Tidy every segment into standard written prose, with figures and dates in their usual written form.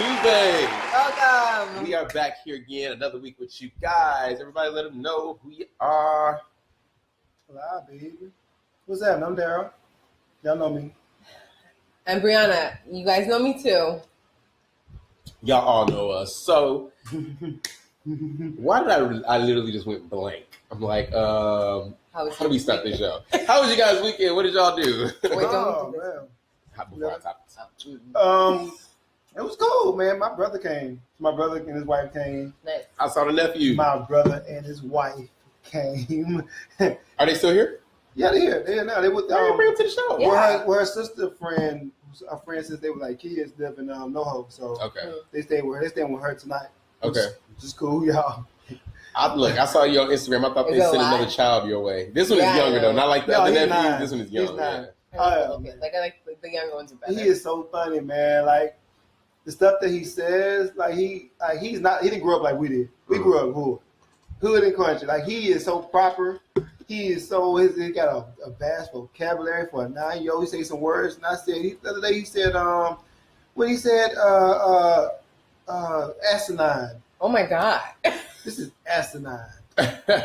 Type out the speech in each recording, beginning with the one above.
Tuesday. Welcome. We are back here again, another week with you guys. Everybody let them know who you are. Hello, baby. What's up? I'm Daryl. Y'all know me. I'm Brianna. You guys know me too. Y'all all know us. So, why did I literally just went blank? I'm like, how do we start this show? How was you guys' weekend? What did y'all do? Man. Before I talk. It was cool, man. My brother came. My brother and his wife came. Nice. I saw the nephew. My brother and his wife came. Are they still here? Yeah, they're here. They're here now. They with Why didn't bring them to the show? Yeah. Where her sister friend, a friend since they were like kids, live in NoHo. So Okay. they staying with her tonight. Okay. Which is cool, y'all. I saw you on Instagram. I thought they Is it sent live? another child your way. This one Yeah, is younger I though, know. not like the No, other he's nephew. 9. This one is He's young. 9. I Oh, like the younger ones are better. He is so funny, man. Like the stuff that he says, he didn't grow up like we did. We grew up hood and country. Like he is so proper. He is so he got a vast vocabulary for a 9-year-old. He say some words, and I said the other day he said asinine. Oh my god. This is asinine.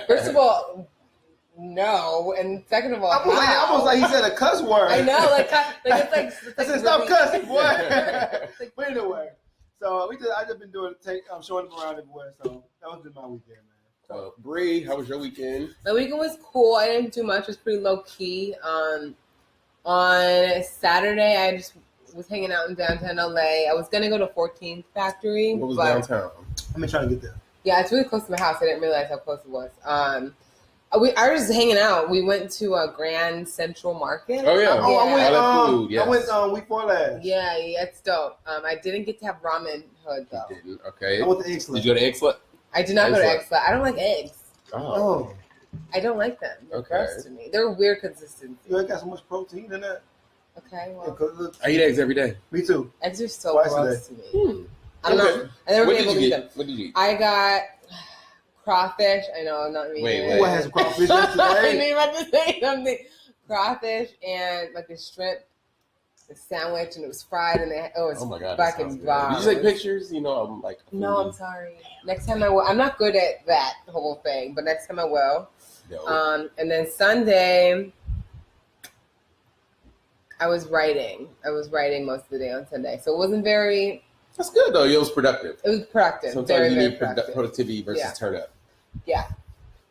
First of all, no, and second of all, Almost like he said a cuss word. I know, it's I said, stop really- cussing, boy. But anyway, so I just been showing them around everywhere. So that was just my weekend, man. Bree, how was your weekend? My weekend was cool. I didn't do much. It was pretty low key. On Saturday, I just was hanging out in downtown LA. I was gonna go to 14th Factory. What was but downtown? I've been trying to get there. Yeah, it's really close to my house. I didn't realize how close it was. I was just hanging out. We went to a Grand Central Market. Oh yeah, I went. all that food. Yes. I went week 4 last. Yeah, it's dope. I didn't get to have ramen hood though. You didn't. Okay. I went to Excellent. Did you go to Excellent? I did not go to Excellent. Excellent. I don't like eggs. Oh, I don't like them. They're Okay. gross to me. They're a weird consistency. you ain't got so much protein in that. Okay, Yeah, well, 'cause look, I eat eggs every day. me too. eggs are so Twice a gross to me. I'm Okay. not. I never What been did able to you eat get? them. What did you eat? I got crawfish. I know I'm not reading Wait, it. wait. Who has some crawfish I yesterday? knew about to say something. Crawfish and like a shrimp sandwich, and it was fried, and it was Oh my god, that sounds fucking good. bomb. Did you take pictures? You know, I'm like. No, I'm sorry. Next time I will. I'm not good at that whole thing, but next time I will. Dope. And then Sunday, I was writing. Most of the day on Sunday, so it wasn't very. That's good though. It was productive. It was productive. Sometimes very, you very need productive. productivity versus Yeah. turn up. Yeah.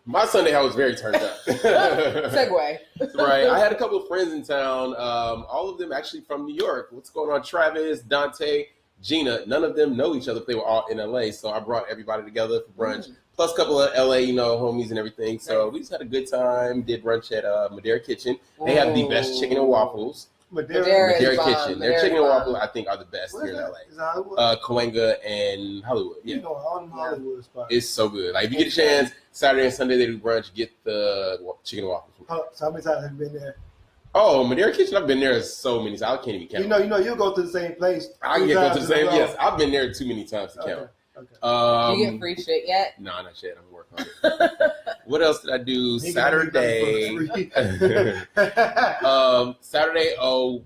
My Sunday, I was very turned up. Segue. Right. I had a couple of friends in town. All of them actually from New York. What's going on? Travis, Dante, Gina. None of them know each other. They were all in LA. So I brought everybody together for brunch. Plus a couple of LA, homies and everything. So we just had a good time. Did brunch at Madeira Kitchen. They have the best chicken and waffles. Madeira is Madeira bomb. Kitchen. Their Madeira's chicken and bomb. waffles, I think, are the best What here is in that? LA. Is it Hollywood? Cahuenga and Hollywood. Yeah. You know, all them Hollywood spots. It's so good. Like if you get a chance, Saturday and Sunday they do brunch. Get the chicken and waffles. So how many times have you been there? Oh, Madeira Kitchen. I've been there so many times. I can't even count. You go to the same place. I 2 can go times to the in a same. row. Yes, I've been there too many times to count. Okay. Did you get free shit yet? No, not yet. I'm working on it. What else did I do? He Saturday. Saturday.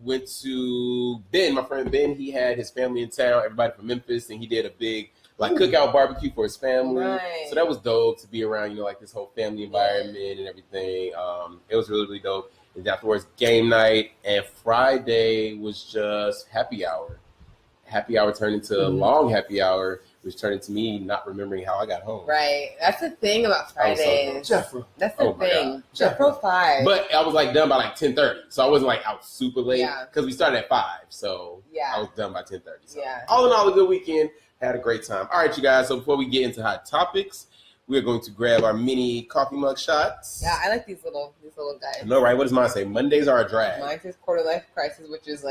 Went to Ben. My friend Ben. He had his family in town. Everybody from Memphis, and he did a big cookout barbecue for his family. Nice. So that was dope to be around. this whole family environment and everything. It was really, really dope. And afterwards, game night, and Friday was just happy hour. Happy hour turned into a long happy hour, which turned into me not remembering how I got home. Right. That's the thing about I was so Fridays. Jeffrey. That's the Oh my thing. God. Jeffro 5. But I was done by 10:30, so I wasn't out super late Yeah. because we started at 5, so Yeah. I was done by 10:30. So Yeah. all in all, a good weekend. Had a great time. All right, you guys. So before we get into hot topics, we are going to grab our mini coffee mug shots. Yeah, I like these little guys. No, right? What does mine say? Mondays are a drag. Mine says quarter life crisis, which is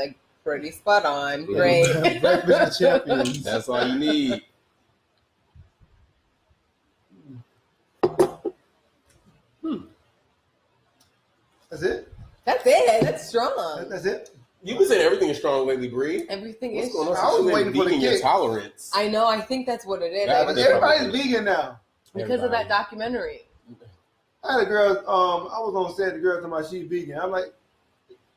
pretty spot on. Great. Breakfast of champions. That's all you need. That's it. That's it. That's strong. That's it. You've been saying everything is strong lately, Bree. Everything What's is going on? strong. I was Since you waiting for the vegan, your kick. tolerance. I know. I think that's what it is. Yeah, But That's everybody's probably- vegan now. Because of that documentary. I had a girl. I was on set. The girl talking about she's vegan. I'm like,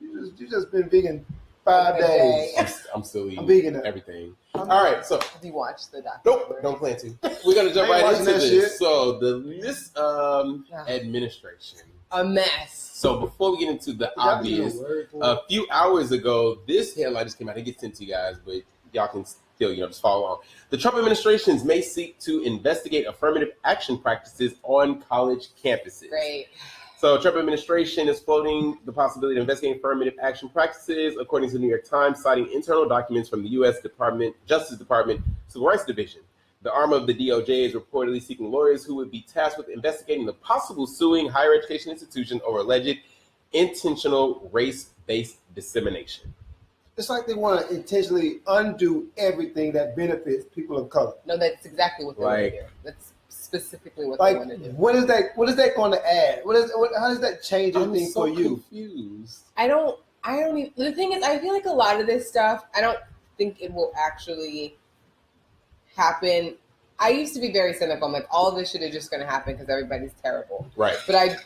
you just been vegan 5 Okay. days. I'm still eating I'm vegan now. everything. I All right, so Have you watched the documentary? nope, don't plan to. We're gonna jump I ain't right into watching that this. shit. So this administration. A mess. So before we get into the obvious, a few hours ago, this headline just came out. It gets into you guys, but y'all can still, just follow along. The Trump administrations may seek to investigate affirmative action practices on college campuses. Great. So Trump administration is floating the possibility of investigating affirmative action practices, according to the New York Times, citing internal documents from the U.S. Justice Department Civil Rights Division. The arm of the DOJ is reportedly seeking lawyers who would be tasked with investigating the possible suing higher education institutions over alleged intentional race-based dissemination. It's like they want to intentionally undo everything that benefits people of color. No, that's exactly what they want to do. That's specifically what they want to do. What is that going to add? How does that change anything for you? Confused. I don't even, the thing is, I feel like a lot of this stuff, I don't think it will actually happen. I used to be very cynical. I'm like, all of this shit is just going to happen because everybody's terrible. Right. But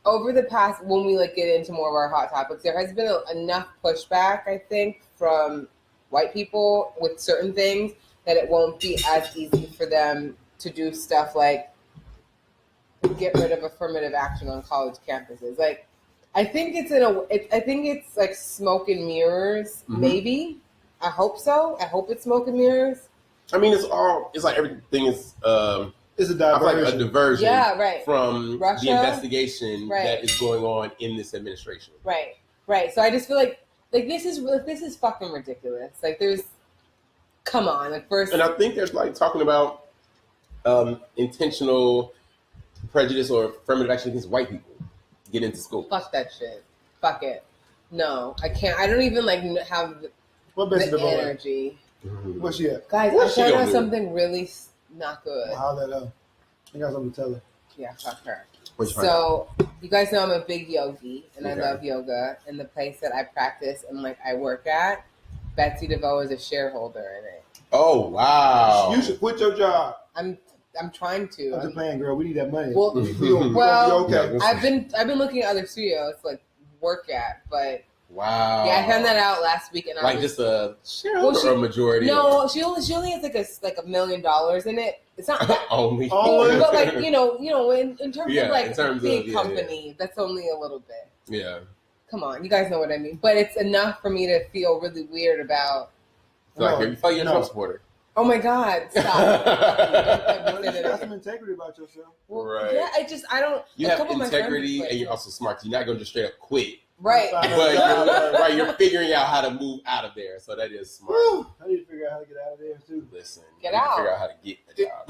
over the past, when we get into more of our hot topics, there has been enough pushback, I think, from white people with certain things that it won't be as easy for them to do stuff like get rid of affirmative action on college campuses. Like, I think it's like smoke and mirrors, maybe. I hope so. I hope it's smoke and mirrors. I mean, it's like everything is it's a diversion. Like a diversion from Russia, the investigation that is going on in this administration. Right. So I just feel like this is fucking ridiculous. Like, come on. Like, first, and I think there's like talking about intentional prejudice or affirmative action against white people get into school. Fuck that shit. Fuck it. No, I can't. I don't even have the energy. What's she at? Guys, I'm trying out something really not good. I'll let her. I got something to tell her. Yeah, fuck her. So, you guys know I'm a big yogi, and I love yoga. And the place that I practice and I work at, Betsy DeVoe is a shareholder in it. Oh wow! You should quit your job. I'm trying to. I'm just playing, girl. We need that money. Well, okay. I've been looking at other studios to work at, but. Wow. Yeah, I found that out last week, and I was just a shareholder or a majority. No, she only has $1 million in it. It's not that only, but in terms of big company, yeah. That's only a little bit. Yeah. Come on, you guys know what I mean. But it's enough for me to feel really weird about. So you feel like you're a Trump supporter. Oh my God! Stop. You got some integrity about yourself. Well, right. Yeah, I don't. You have integrity, and you're also smart. You're not going to just straight up quit. Right. But you're figuring out how to move out of there. So that is smart. Woo. I need to figure out how to get out of there too. Listen. Get out. Figure out how to get a job.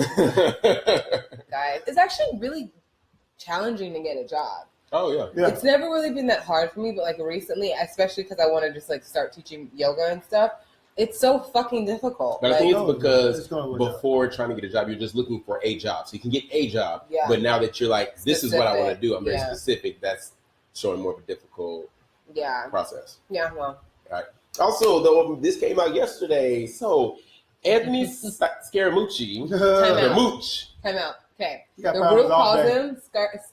Guys, it's actually really challenging to get a job. Oh yeah. It's never really been that hard for me, but recently, especially because I want to just start teaching yoga and stuff, it's so fucking difficult. But I think it's because before trying to get a job, you're just looking for a job. So you can get a job. Yeah. But now that you're this is what I want to do, I'm very specific, that's showing more of a difficult process. Yeah, well. All right. Also, this came out yesterday. So, Anthony Scaramucci. Time out. Okay. The group calls him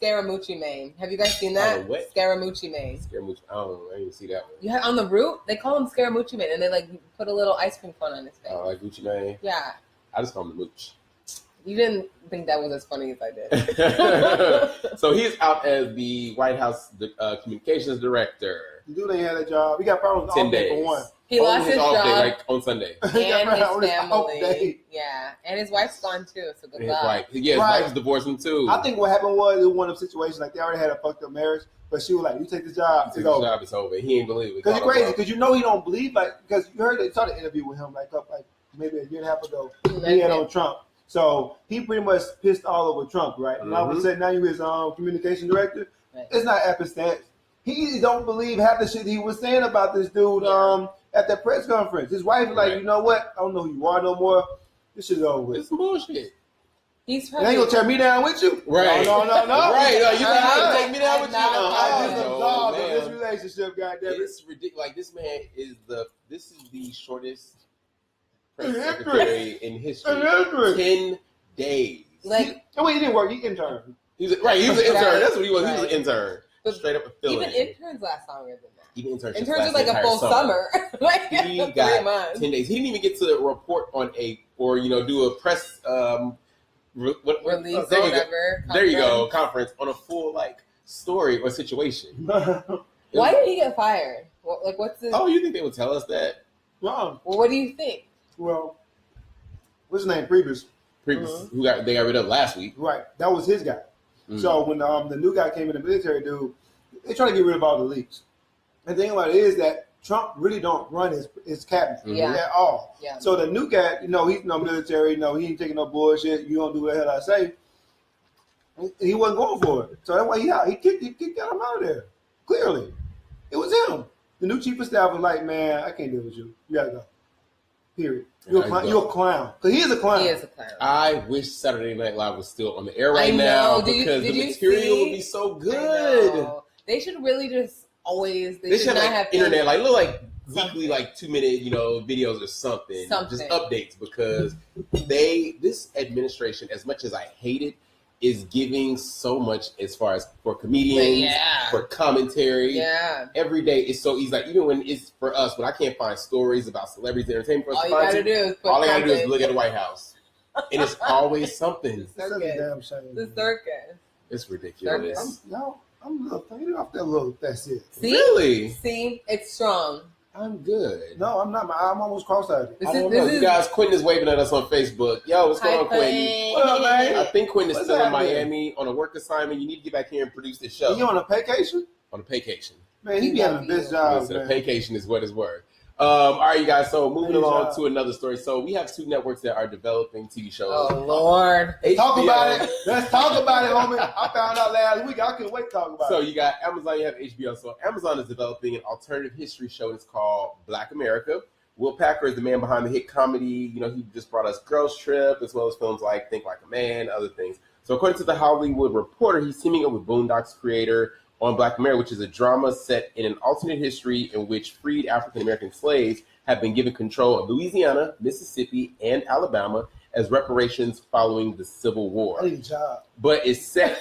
Scaramucci Mane. Have you guys seen that? What? Scaramucci Mane. Scaramucci. I didn't see that one. On the root, they call him Scaramucci Mane, and they put a little ice cream cone on his face. Oh, like Gucci Mane? Yeah. I just call him the Mooch. You didn't think that was as funny as I did. So he's out as the White House communications director. The dude ain't had a job. He got problems 10 days. For one. He lost his job day, on Sunday. And his family. Yeah. And his wife's gone too, so good luck. His wife is divorcing too. I think what happened was it was one of the situations they already had a fucked up marriage, but she was like, "You take this job, it's over." Job is over. He ain't believe it. Because you're crazy. Because he don't believe because you heard they saw the interview with him maybe a year and a half ago. He had on Trump. So he pretty much pissed all over Trump, right? And all of a sudden now you're his communication director. Right. It's not happenstance. He don't believe half the shit he was saying about this dude at that press conference. His wife was like, you know what? I don't know who you are no more. This shit's over with. It's some bullshit. He's probably... You ain't gonna tear me down with you? Right. No. Right. No, you gonna take me down with you? I just absolved of this relationship, goddamn. It's ridiculous. This man is the shortest press secretary in history. 10 days. He didn't work. He interned. He was an intern. That's what he was. He was an intern. But straight up a fill-in. Even interns last longer than that. Even internships Interns last are like the a entire full summer. Like He 3 got months. 10 days. He didn't even get to report on do a press Release there or you go. whatever. There you go, conference on a full story or situation. Why did he get fired? What's the? Oh, you think they would tell us that? Wrong. Well, what do you think? Well, what's his name? Previous. Who they got rid of last week? Right. That was his guy. Mm-hmm. So when the new guy came in the military, dude, they try to get rid of all the leaks. And the thing about it is that Trump really don't run his cabinet at all. Yeah. So the new guy, he's no military, he ain't taking no bullshit. You don't do what the hell I say. He wasn't going for it. So that's why he kicked him out of there. Clearly. It was him. The new chief of staff was like, man, I can't deal with you. You gotta go. Period. You're a clown. Because he is a clown. He is a clown. I wish Saturday Night Live was still on the air right now because the material would be so good. They should really just always. They should have internet, weekly, 2-minute, videos or something. Just updates because this administration, as much as I hate it, is giving so much as far as for comedians, for commentary. Yeah. Every day it's so easy. Even when it's for us, when I can't find stories about celebrities entertainment for us all I gotta do is look at the White House. And it's always something. That's a damn shame. The circus. It's ridiculous. I'm a little faded off that little. That's it. See? Really? See? It's strong. I'm good. No, I'm not. I'm almost cross-eyed. I don't know. You guys, Quentin is waving at us on Facebook. Yo, what's going on, Quentin? What up, man? I think Quentin is still in Miami on a work assignment. You need to get back here and produce this show. You on a vacation? On a vacation. Man, he be having a best job. Listen, a vacation is what it's worth. All right, you guys. So moving along to another story. So we have 2 networks that are developing TV shows. Oh Lord! Talk about it. Let's talk about it, homie. I found out last week. I couldn't wait to talk about it. So you got Amazon, you have HBO. So Amazon is developing an alternative history show. It's called Black America. Will Packer is the man behind the hit comedy. He just brought us Girls Trip, as well as films like Think Like a Man, other things. So according to the Hollywood Reporter, he's teaming up with Boondocks creator on Black America, which is a drama set in an alternate history in which freed African-American slaves have been given control of Louisiana, Mississippi, and Alabama as reparations following the Civil War. I need a job. But it's set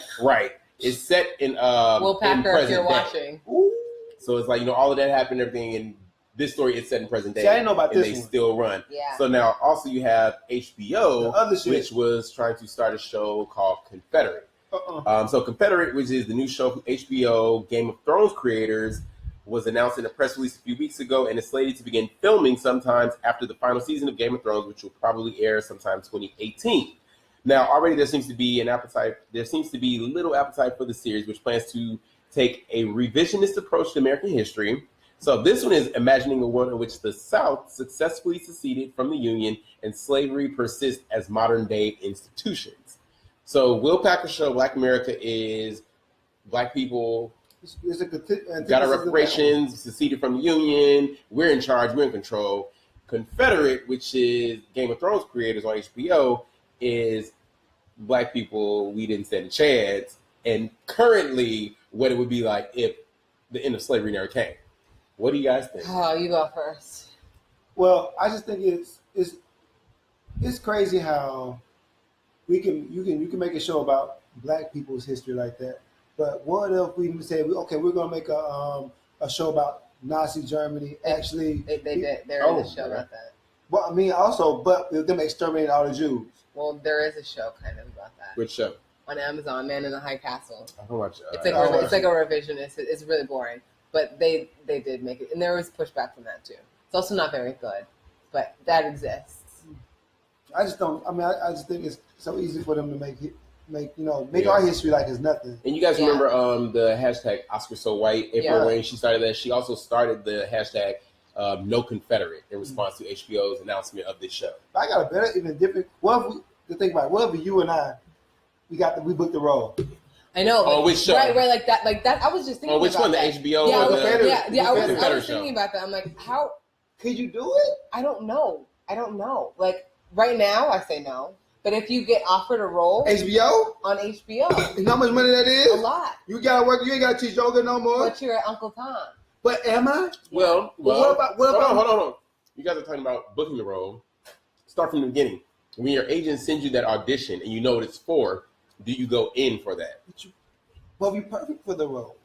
It's set in Will Packer, in if you're day. watching. Ooh. So it's all of that happened, everything, and this story is set in present day. See, I didn't know about and this they one. still run. Yeah. So now also you have HBO, The other shit. which was trying to start a show called Confederate. So Confederate, which is the new show from HBO Game of Thrones creators, was announced in a press release a few weeks ago and is slated to begin filming sometimes after the final season of Game of Thrones, which will probably air sometime 2018. Now, already there seems to be little appetite for the series, which plans to take a revisionist approach to American history. So this one is imagining a world in which the South successfully seceded from the Union and slavery persists as modern-day institutions. So Will Packer's show, Black America, is Black people got our reparations, seceded from the Union, we're in charge, we're in control. Confederate, which is Game of Thrones creators on HBO, is Black people, we didn't stand a chance, and currently what it would be like if the end of slavery never came. What do you guys think? Oh, you go first. Well, I just think it's crazy how you can make a show about Black people's history like that. But what if we say, okay, we're gonna make a show about Nazi Germany? Actually, they did. There is a show about that. Well, I mean, also, but with them exterminating all the Jews. Well, there is a show kind of about that. Which show? On Amazon, Man in the High Castle. I don't watch. It's like a revisionist. It's really boring, but they did make it, and there was pushback from that too. It's also not very good, but that exists. I just don't. I mean, I just think it's so easy for them to make our history like it's nothing. And you guys remember the hashtag Oscar So White? April Wayne, she started that. She also started the hashtag No Confederate in response to HBO's announcement of this show. I got a better, even different. What if you and I, we booked the role? I know. On which show? Right, like that. I was just thinking. On which about one? that. The HBO? Yeah, or I was thinking about that. I'm like, how could you do it? I don't know. Like right now, I say no. But if you get offered a role HBO on HBO, you know how much money that is? A lot. You gotta work. You ain't gotta teach yoga no more. But you're at Uncle Tom. But am I? Well, what about? Hold on. You guys are talking about booking the role. Start from the beginning. When your agent sends you that audition and you know what it's for, do you go in for that? Well, we perfect for the role.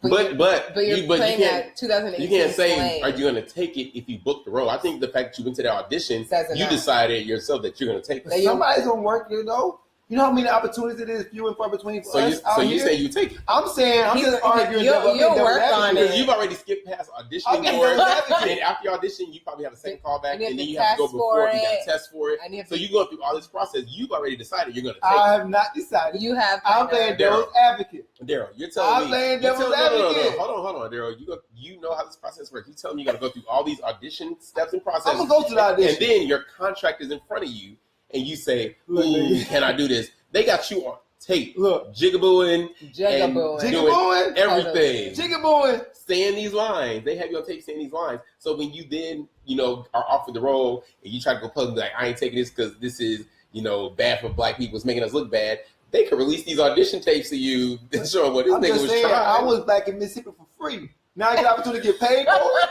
But you're you playing can't. at 2018. You can't say, slave. are you going to take it if you book the role? I think the fact that you went to the audition, Says you enough. decided yourself that you're going to take it. Somebody's gonna work here though. You know how many opportunities it is few and far between for us out you here? say you take it. I'm saying I'm just arguing. You'll work on it. Because you've already skipped past auditioning for it. And after you audition, you probably have a second callback, and then you have to go before you got to test for it. So you go through all this process. You've already decided you're going to take it. I have not decided. You have. I'm playing devil's advocate. Daryl, you're telling me. I'm playing devil's advocate. No. Hold on, Daryl. You know how this process works. You telling me you got to go through all these audition steps and processes. I'm gonna go to the audition, and then your contract is in front of you, and you say, "Ooh, can I do this?" They got you on tape. Look, jigabooing, everything, jigabooing, saying these lines. They have you on tape saying these lines. So when you then, are offered the role and you try to go public, like, I ain't taking this because this is, bad for black people. It's making us look bad. They could release these audition tapes to you and show them what this nigga was trying. I was back in Mississippi for free. Now I get the opportunity to get paid for it.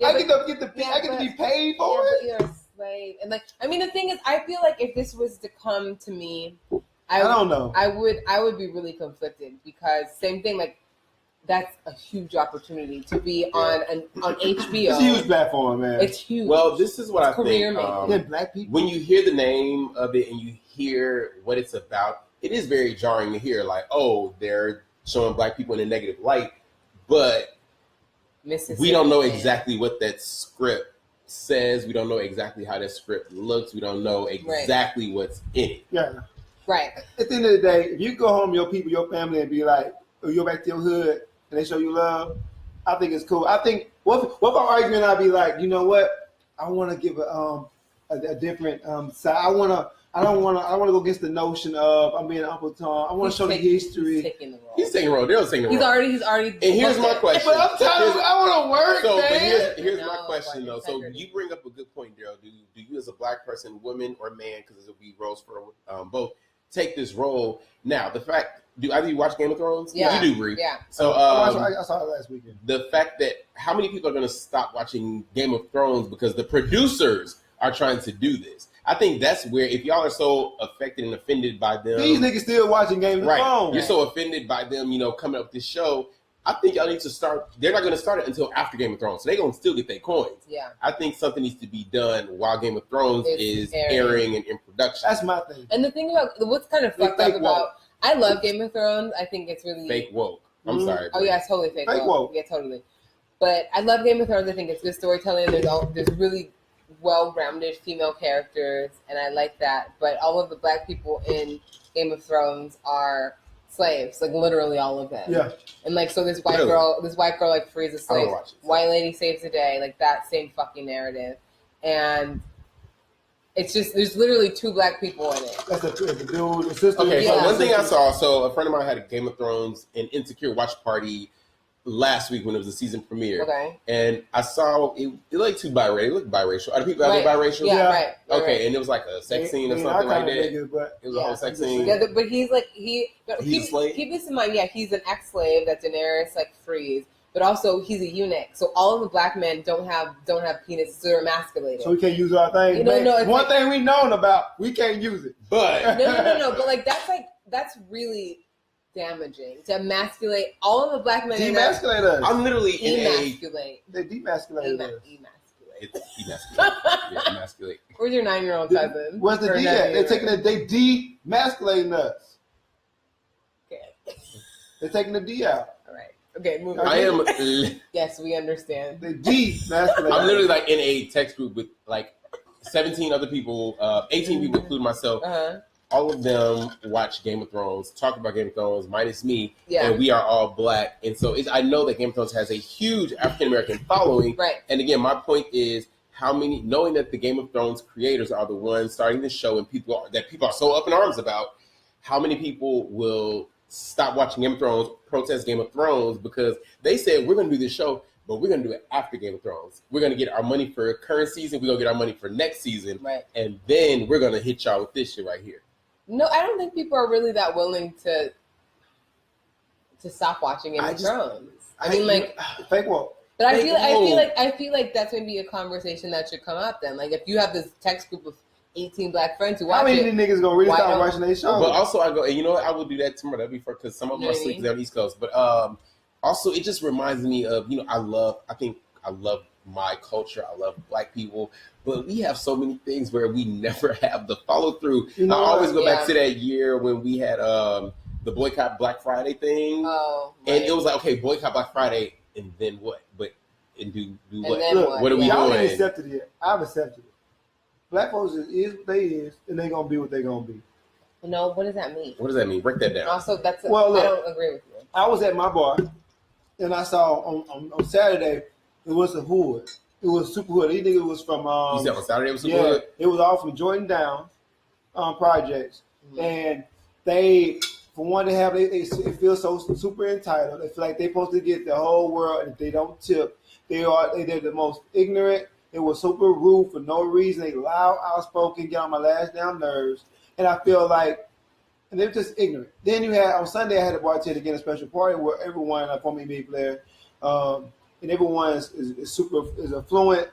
I get to be paid for it. But you're a slave, and the thing is, I feel like if this was to come to me, I don't know. I would be really conflicted because same thing. Like that's a huge opportunity to be on HBO. It's a huge platform, man. It's huge. Well, this is what I career think. Black people. When you hear the name of it and you hear what it's about, it is very jarring to hear. Like, oh, they're showing black people in a negative light, but we don't know exactly what that script says. We don't know exactly how that script looks. We don't know exactly what's in it. Yeah. Right. At the end of the day, if you go home, your people, your family, and be like, or you go back to your hood and they show you love, I think it's cool. I think what if our argument, I'd be like, you know what? I want to give a different side. I don't want to go against the notion of I'm being Uncle Tom. I want to show the history. He's taking the role. He's taking the role. Daryl's taking the role. He's already. And here's my question. But I'm tired. I want to work. So, man. but here's my question though. So you bring up a good point, Daryl. Do you as a black person, woman or man, because it'll be roles for both, take this role? Now, the fact. Do either you watch Game of Thrones? Yeah. You do, Bree. Yeah. So I saw it last weekend. The fact that how many people are going to stop watching Game of Thrones because the producers are trying to do this? I think that's where, if y'all are so affected and offended by them, these niggas still watching Game of Thrones. You're so offended by them, coming up with this show. I think y'all need to start. They're not going to start it until after Game of Thrones, so they're going to still get their coins. Yeah. I think something needs to be done while Game of Thrones is airing and in production. That's my thing. And the thing about what's kind of fucked up about. I love Game of Thrones. I think it's really fake woke. I'm sorry. Oh yeah, it's totally fake woke. Yeah, totally. But I love Game of Thrones. I think it's good storytelling. There's really well-rounded female characters, and I like that. But all of the black people in Game of Thrones are slaves, like literally all of them. Yeah. And so this white girl like frees a slave. White lady saves the day, like that same fucking narrative, and. It's just there's literally two black people in it. That's the dude, the sister. Okay, so one thing I saw, so a friend of mine had a Game of Thrones and Insecure watch party last week when it was the season premiere. Okay. And I saw it looked too biracial. It looked biracial. Are the people out there biracial? Yeah, right. Okay, and it was like a sex scene or something like that. It was a whole sex scene. Yeah, but he's like he's a slave? Keep this in mind. Yeah, he's an ex-slave that Daenerys frees. But also, he's a eunuch, so all of the black men don't have penises, so they're emasculated. So we can't use our thing. One thing we known about, we can't use it. But no. But that's really damaging to emasculate all of the black men. Demasculate us. I'm literally emasculate. They demasculate us. Emasculate. Where's your 9-year-old cousin? Where's the D at? They demasculating us. Okay. They're taking the D out. Okay, moving on. Yes, we understand. The demasculating. I'm literally in a text group with 17 other people, 18 people, including myself. Uh-huh. All of them watch Game of Thrones, talk about Game of Thrones, minus me, yeah. And we are all black. And so I know that Game of Thrones has a huge African-American following. Right. And again, my point is knowing that the Game of Thrones creators are the ones starting the show and people are so up in arms about, how many people will stop watching Game of Thrones, protest Game of Thrones, because they said, we're going to do this show, but we're going to do it after Game of Thrones. We're going to get our money for current season. We're going to get our money for next season. Right. And then we're going to hit y'all with this shit right here. No, I don't think people are really that willing to stop watching Game of Thrones. Fake woke. But I feel like that's maybe a conversation that should come up then. If you have this text group of 18 black friends who watch it. How many niggas gonna really start watching their show? But also I go, and you know what? I will do that tomorrow. That'd be because some of them are sleeping on the East Coast. But also it just reminds me of, I love my culture. I love Black people, but we have so many things where we never have the follow through. I always go back to that year when we had the boycott Black Friday thing. Oh, right. And it was like, okay, boycott Black Friday, and then what? And do what? Look, what are we y'all doing? ain't accepted it. I've accepted it. Black folks is what they is, and they gonna be what they gonna be. No, what does that mean? What does that mean? Break that down. Also, look, I don't agree with you. I was at my bar, and I saw on Saturday it was a hood. It was super hood. You think it was from? You said on Saturday it was super hood? It was all from Jordan Down projects, and they. For one, they feel so super entitled. They feel like they're supposed to get the whole world, and if they don't tip, they're the most ignorant. They were super rude for no reason. They loud, outspoken, get on my last damn nerves. And I feel like, and they're just ignorant. Then you had on Sunday, I had a bartender again, a special party where everyone, a former NBA player, and everyone is affluent,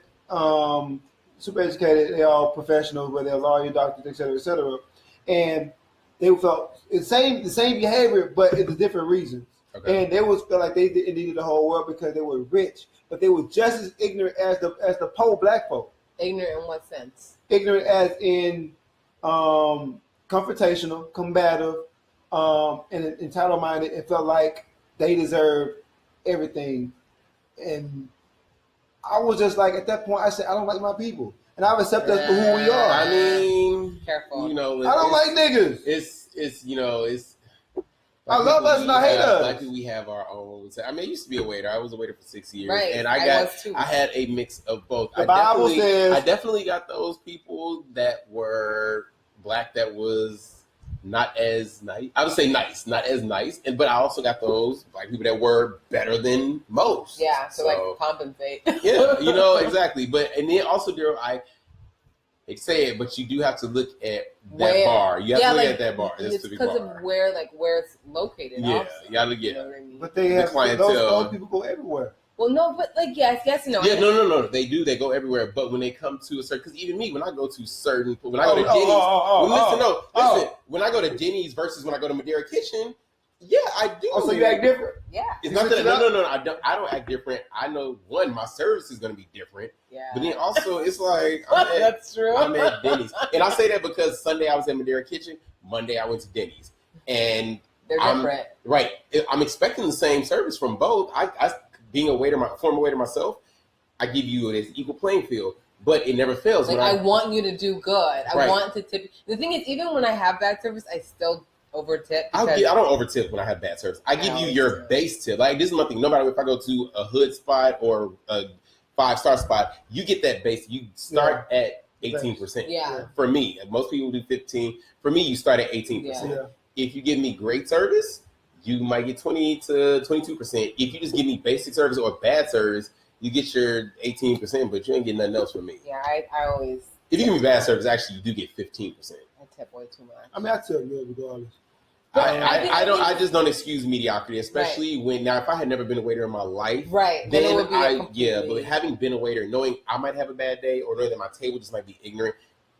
super educated. They're all professionals, whether they're lawyers, doctors, et cetera, and they felt the same behavior, but it's different reasons. Okay. And they felt like they needed the whole world because they were rich, but they were just as ignorant as the poor Black folk. Ignorant in what sense? Ignorant as in confrontational, combative, and entitled-minded, and felt like they deserved everything. And I was just like, at that point, I said, I don't like my people. And I've accepted us for who we are. I mean, careful. I don't like niggas. It's. I love us and I hate us. Black people, we have our own. I mean, I used to be a waiter. I was a waiter for 6 years, right. And I had a mix of both. The Bible says I definitely got those people that were Black that was not as nice. I would say nice, not as nice, but I also got those Black people that were better than most. Yeah, so like compensate. Yeah, exactly. And then also, Daryl, I say it, but you do have to look at that bar. You have to look at that bar. It's because of where it's located. Yeah, also, you gotta you know what I mean? But they have those people go everywhere. Well, no, but yes, no. Yeah, no. They do. They go everywhere. But when they come to a certain, because even me, when I go to Denny's, listen. When I go to Denny's versus when I go to Madeira Kitchen, yeah, I do. Oh, so you act different? Yeah. It's not that. No. I don't act different. I know my service is going to be different. Yeah. But then also, it's like that's true. I'm at Denny's, and I say that because Sunday I was at Madeira Kitchen, Monday I went to Denny's, and they're different. Right. I'm expecting the same service from both. I being a waiter, former waiter myself, I give you an equal playing field, but it never fails. Like I want you to do good. I want to tip. The thing is, even when I have bad service, I still over tip. I don't over tip when I have bad service. I give you your base tip. Like this is nothing. No matter if I go to a hood spot or a 5-star spot, you get that base. You start at 18%. Yeah. For me, most people do 15. For me, you start at 18%. Yeah. If you give me great service, you might get 20 to 22%. If you just give me basic service or bad service, you get your 18%, but you ain't getting nothing else from me. Yeah, I always. If you give me bad service, actually, you do get 15%. I tip way too much. I mean, I tip good regardless. I just don't excuse mediocrity, especially when now if I had never been a waiter in my life, right? Then but having been a waiter, knowing I might have a bad day or knowing that my table just might be ignorant,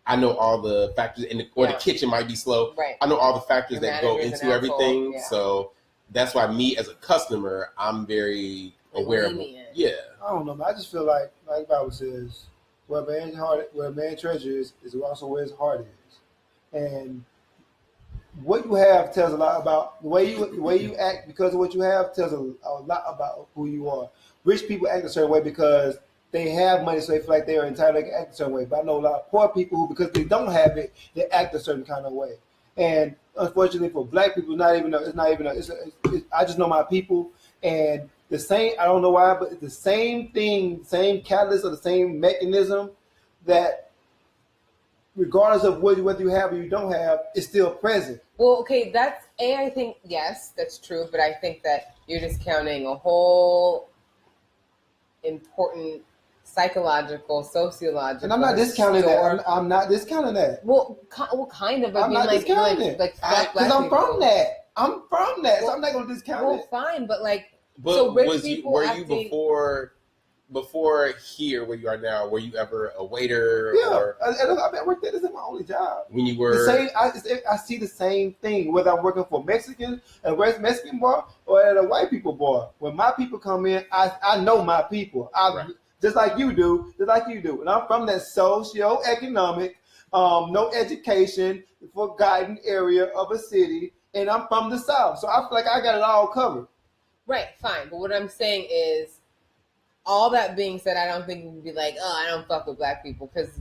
I know all the factors the kitchen might be slow. Right. I know all the factors that go into everything. Yeah. So that's why me as a customer, I'm very aware of it. Yeah. I don't know, man. I just feel like the Bible says, where a man's treasure is also where his heart is. And what you have tells a lot about the way you act because of what you have tells a lot about who you are. Rich people act a certain way because they have money, so they feel like they are entitled to act a certain way. But I know a lot of poor people who, because they don't have it, they act a certain kind of way. And unfortunately for Black people, I just know my people, and the same. I don't know why, but it's the same thing, same catalyst or the same mechanism that, regardless of whether you have or you don't have, is still present. Well, okay, I think, yes, that's true, but I think that you're discounting a whole important psychological, sociological. And I'm not discounting that. I'm not discounting that. Well, kind of. I'm not discounting it. Because I'm from that. So I'm not going to discount it. Well, fine, but so rich people were you before before here, where you are now, were you ever a waiter? Yeah, Or I worked there. This is my only job. when you were The same, I see the same thing whether I'm working for Mexican at a West Mexican bar or at a white people bar. When my people come in, I know my people. Right. Just like you do, And I'm from that socio-economic, no education, forgotten area of a city, and I'm from the South, so I feel like I got it all covered. Right, fine. But what I'm saying is, all that being said, I don't think we'd be like, oh, I don't fuck with black people because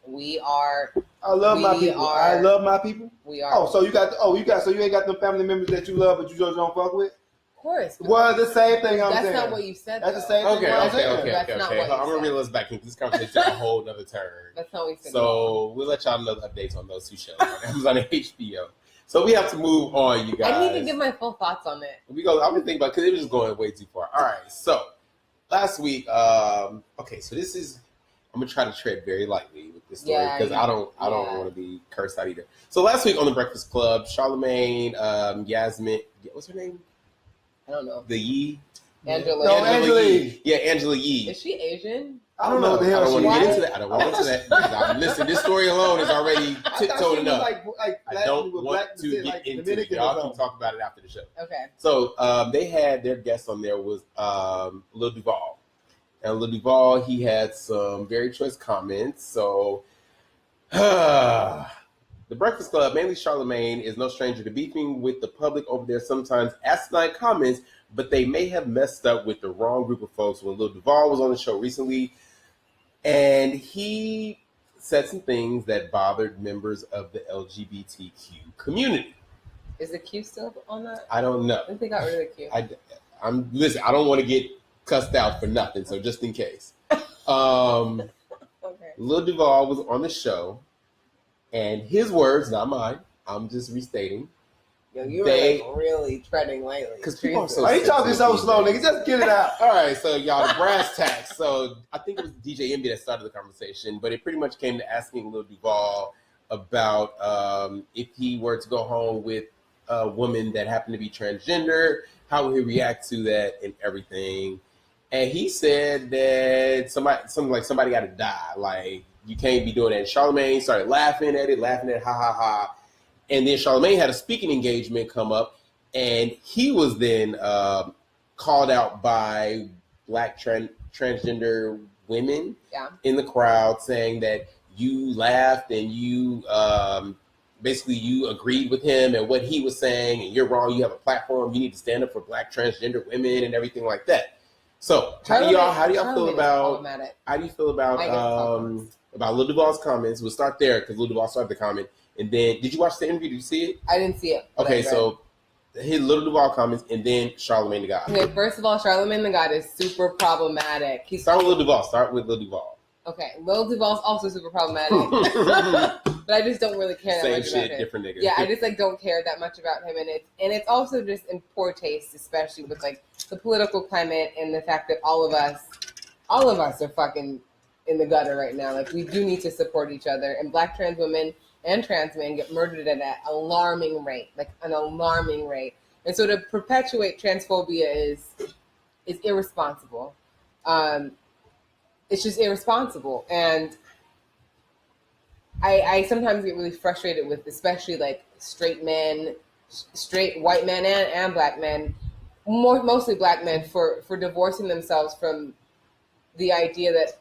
we are. I love my people. I love my people. We are. So you ain't got them family members that you love, but you just don't fuck with. Of course. Well, the same thing I'm saying. That's not what you said. That's though. the same thing. Okay. That's not what you I'm gonna said. reel us back into this conversation a whole nother turn. That's not what you said. So we'll let y'all know the updates on those two shows on Amazon and HBO. So we have to move on, you guys. I need to give my full thoughts on it. I've been thinking about because it was just going way too far. All right, so last week, okay, so this is I'm gonna try to tread very lightly with this story because I don't want to be cursed out either. So last week on the Breakfast Club, Charlamagne, Yasmin, what's her name? I don't know. The Yee. Angela Yee. Yeah, Angela Yee. Is she Asian? I don't know what the hell I don't want to she get is. into that. I don't want to get into that. Listen, this story alone is already tiptoed enough. I don't want to get into it. Y'all can talk about it after the show. Okay. So they had their guest on there was Lil Duval. And Lil Duval, he had some very choice comments. So the Breakfast Club, mainly Charlamagne, is no stranger to beefing with the public over their sometimes asinine comments, but they may have messed up with the wrong group of folks. When Lil Duval was on the show recently, and he said some things that bothered members of the LGBTQ community. Is the Q still on that? I don't know. I think they got rid of the Q. Listen, I don't want to get cussed out for nothing, so just in case. Okay. Lil Duval was on the show, and his words, not mine, I'm just restating. Yo, you were really treading lightly. Because people are so Why you talking so slow, nigga? Just get it out. All right, so y'all, the brass tacks. So I think it was DJ Envy that started the conversation, but it pretty much came to asking Lil Duval about if he were to go home with a woman that happened to be transgender, how would he react to that and everything. And he said that somebody got to die. Like, you can't be doing that. And Charlamagne started laughing at it, ha, ha, ha. And then Charlamagne had a speaking engagement come up, and he was then called out by black transgender women in the crowd, saying that you laughed and you basically you agreed with him and what he was saying, and you're wrong. You have a platform. You need to stand up for black transgender women and everything like that. So how do y'all feel about Lil Duval's comments? We'll start there because Lil Duval started the comment. And then, did you watch the interview? Did you see it? I didn't see it. Okay, so his Lil Duval comments, and then Charlamagne Tha God. Okay, first of all, Charlamagne Tha God is super problematic. Start with Lil Duval. Okay, Lil Duval's also super problematic, but I just don't really care that much about him. Same shit, different nigga. Yeah, I just don't care that much about him, and it's also just in poor taste, especially with the political climate and the fact that all of us are fucking in the gutter right now. Like, we do need to support each other, and black trans women and trans men get murdered at an alarming rate. And so to perpetuate transphobia is irresponsible. It's just irresponsible. And I sometimes get really frustrated with, especially straight white men and black men, mostly black men, for divorcing themselves from the idea that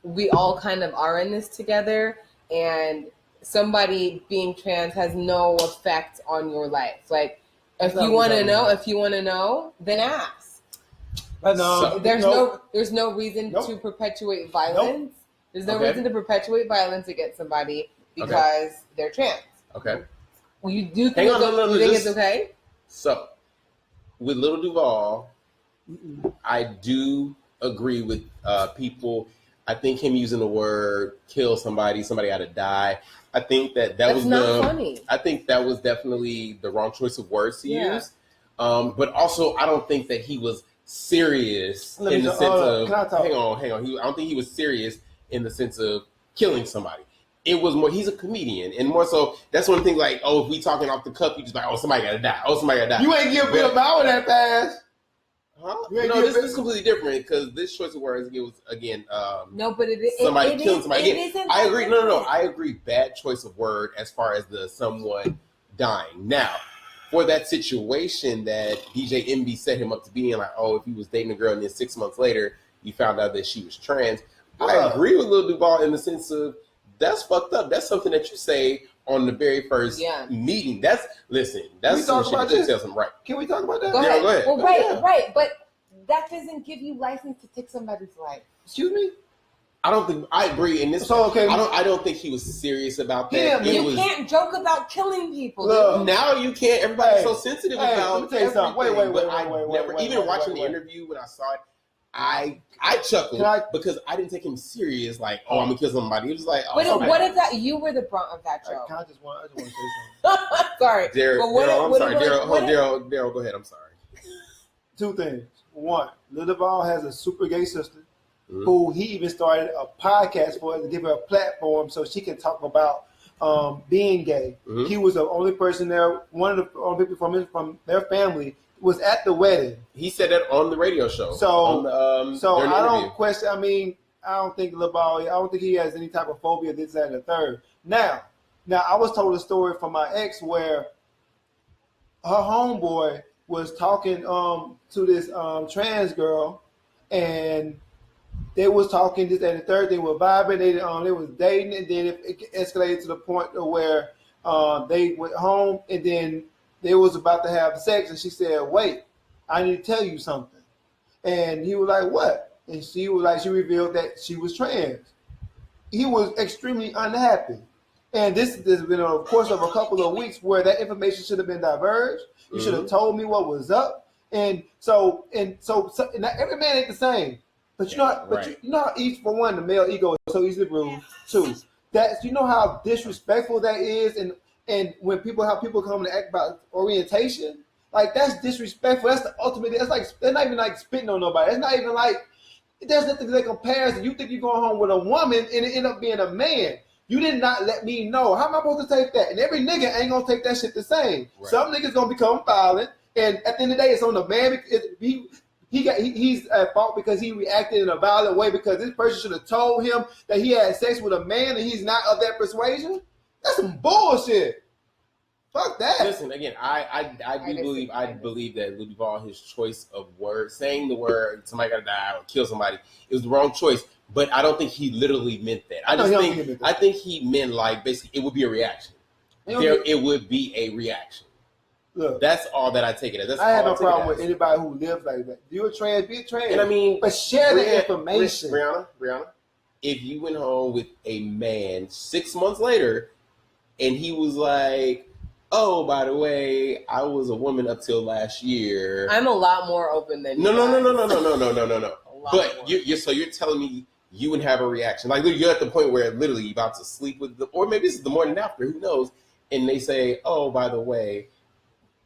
we all kind of are in this together, and somebody being trans has no effect on your life. Like, if you want to know, then ask. But no, there's no reason to perpetuate violence. There's no reason to perpetuate violence against somebody because they're trans. Okay. Well, you do think it's okay? So, with Lil Duval, I do agree with people. I think him using the word "kill somebody got to die." I think that's was not funny. I think that was definitely the wrong choice of words to use. But also, I don't think that he was serious in the sense of. Hang on. I don't think he was serious in the sense of killing somebody. It was more. He's a comedian, and more so. That's one thing. Like, if we talking off the cuff, you just like, somebody got to die. Somebody got to die. You ain't give Bill Bauer that pass. Huh? No, this is completely different because this choice of words, it was again. No, but it is somebody killing somebody. It isn't. I agree. No. I agree. Bad choice of word as far as the someone dying. Now, for that situation that DJ Envy set him up to be in, like, oh, if he was dating a girl and then 6 months later you found out that she was trans. I agree with Lil Duval in the sense of that's fucked up. That's something that you say on the very first meeting. That's some shit that you tell them, right. Can we talk about that? Go ahead. Well, right. But that doesn't give you license to take somebody's life. Excuse me? I agree in this. So, okay. I don't think he was serious about that. Yeah, you can't joke about killing people. Look, now you can't. Everybody's so sensitive about. Let me tell you something. Wait. Even watching the interview when I saw it, I chuckled because I didn't take him serious. Like, oh, I'm gonna kill somebody. It was like, oh, but what if that you were the brunt of that joke? I just want to say something. Sorry, Daryl, go ahead. I'm sorry. Two things. One, Lil Duval has a super gay sister who he even started a podcast for to give her a platform so she can talk about being gay. He was the only person there. One of the only people from their family was at the wedding. He said that on the radio show. So I don't question. I mean, I don't think Lil Duval. I don't think he has any type of phobia. This, that, and the third. Now, I was told a story from my ex where her homeboy was talking to this trans girl, and they was talking this, that, and the third. They were vibing. They was dating, and then it escalated to the point of where they went home, and then they was about to have sex, and she said, "Wait, I need to tell you something." And he was like, "What?" And she was like, she revealed that she was trans. He was extremely unhappy. And this has been a course of a couple of weeks where that information should have been diverged. You should have told me what was up. And so not every man ain't the same. But you know how each for one, the male ego is so easily bruised. Two, you know how disrespectful that is, and when how people come to act about orientation, like that's disrespectful. That's the ultimate. That's like they're not even like spitting on nobody. It's not even like there's nothing that compares. You think you're going home with a woman and it end up being a man. You did not let me know. How am I supposed to take that? And every nigga ain't gonna take that shit the same. Right. Some niggas gonna become violent, and at the end of the day, it's on the man. He's at fault because he reacted in a violent way because this person should have told him that he had sex with a man and he's not of that persuasion. That's some bullshit. Fuck that. Listen, again, I believe that Lil Duval, his choice of words, saying the word somebody gotta die or kill somebody, it was the wrong choice. But I don't think he literally meant that. I think he meant like basically it would be a reaction. It would be a reaction. Look, that's all that I take it as. I have no problem with anybody who lives like that. You're a trans, be a trans. And I mean, but share the information. Brianna, if you went home with a man 6 months later, and he was like, "Oh, by the way, I was a woman up till last year." I'm a lot more open than no. But you're telling me you would have a reaction. Like you're at the point where literally you're about to sleep with them, or maybe this is the morning after, who knows? And they say, "Oh, by the way,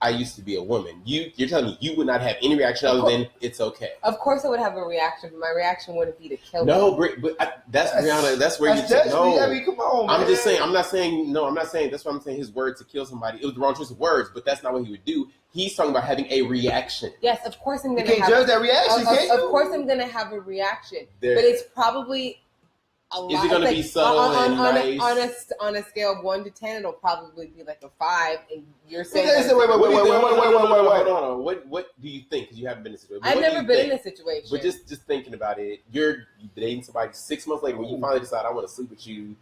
I used to be a woman." You're telling me you would not have any reaction other than it's okay. Of course I would have a reaction, but my reaction wouldn't be to kill him. No, but that's Brianna. That's where you take no. I mean, come on, man. I'm just saying. I'm not saying. That's why I'm saying his word to kill somebody. It was the wrong choice of words, but that's not what he would do. He's talking about having a reaction. Yes, of course I'm going to have. You can't judge that reaction, can you? Of course I'm going to have a reaction, but it's probably a lot. Is it going to be subtle and nice? On a scale of 1 to 10, it'll probably be like a 5. And you're saying, wait. Hold on. What do you think? Because you haven't been in a situation. I've never been in a situation. But just thinking about it, you're dating somebody 6 months later when you finally decide I want to sleep with you,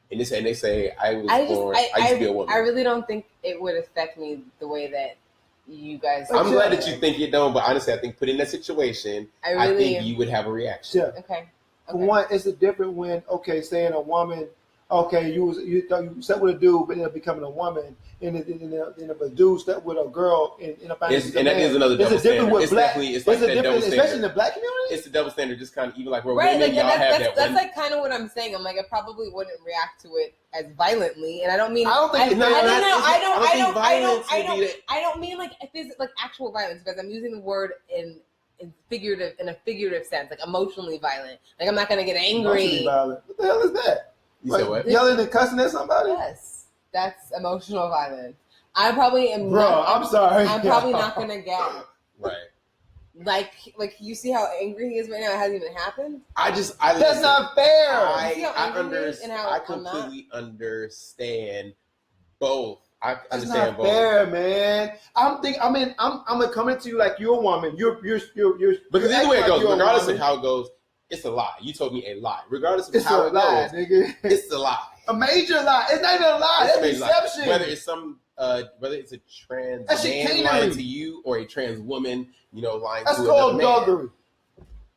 and they say I used to be a woman. I really don't think it would affect me the way that you guys. I'm glad that you think it don't, but honestly, I think put in that situation, I think you would have a reaction. Yeah. Okay. For one, it's a different when saying a woman, you slept with a dude, but ended up becoming a woman, and a dude slept with a girl, and that is another double standard. Especially in the black community. It's the double standard, just kind of even like where right, women, like, that's like kind of what I'm saying. I'm like, I probably wouldn't react to it as violently, and I don't mean. I don't mean like actual violence, because I'm using the word in a figurative sense, like emotionally violent. Like I'm not gonna get angry. Emotionally violent. What the hell is that? You said what? Yelling and cussing at somebody? Yes, that's emotional violence. I probably am. Bro, I'm sorry. I'm probably not gonna get right. Like you see how angry he is right now? It hasn't even happened. That's not fair. I completely understand both. I understand both. Fair, man. I'm gonna come into you like you're a woman. You're because either way it goes, regardless of how it goes, it's a lie. You told me a lie. Regardless of how it goes, nigga. It's a lie. A major lie. It's not even a lie. That's deception. Whether it's a trans man lying to you or a trans woman, lying to another man.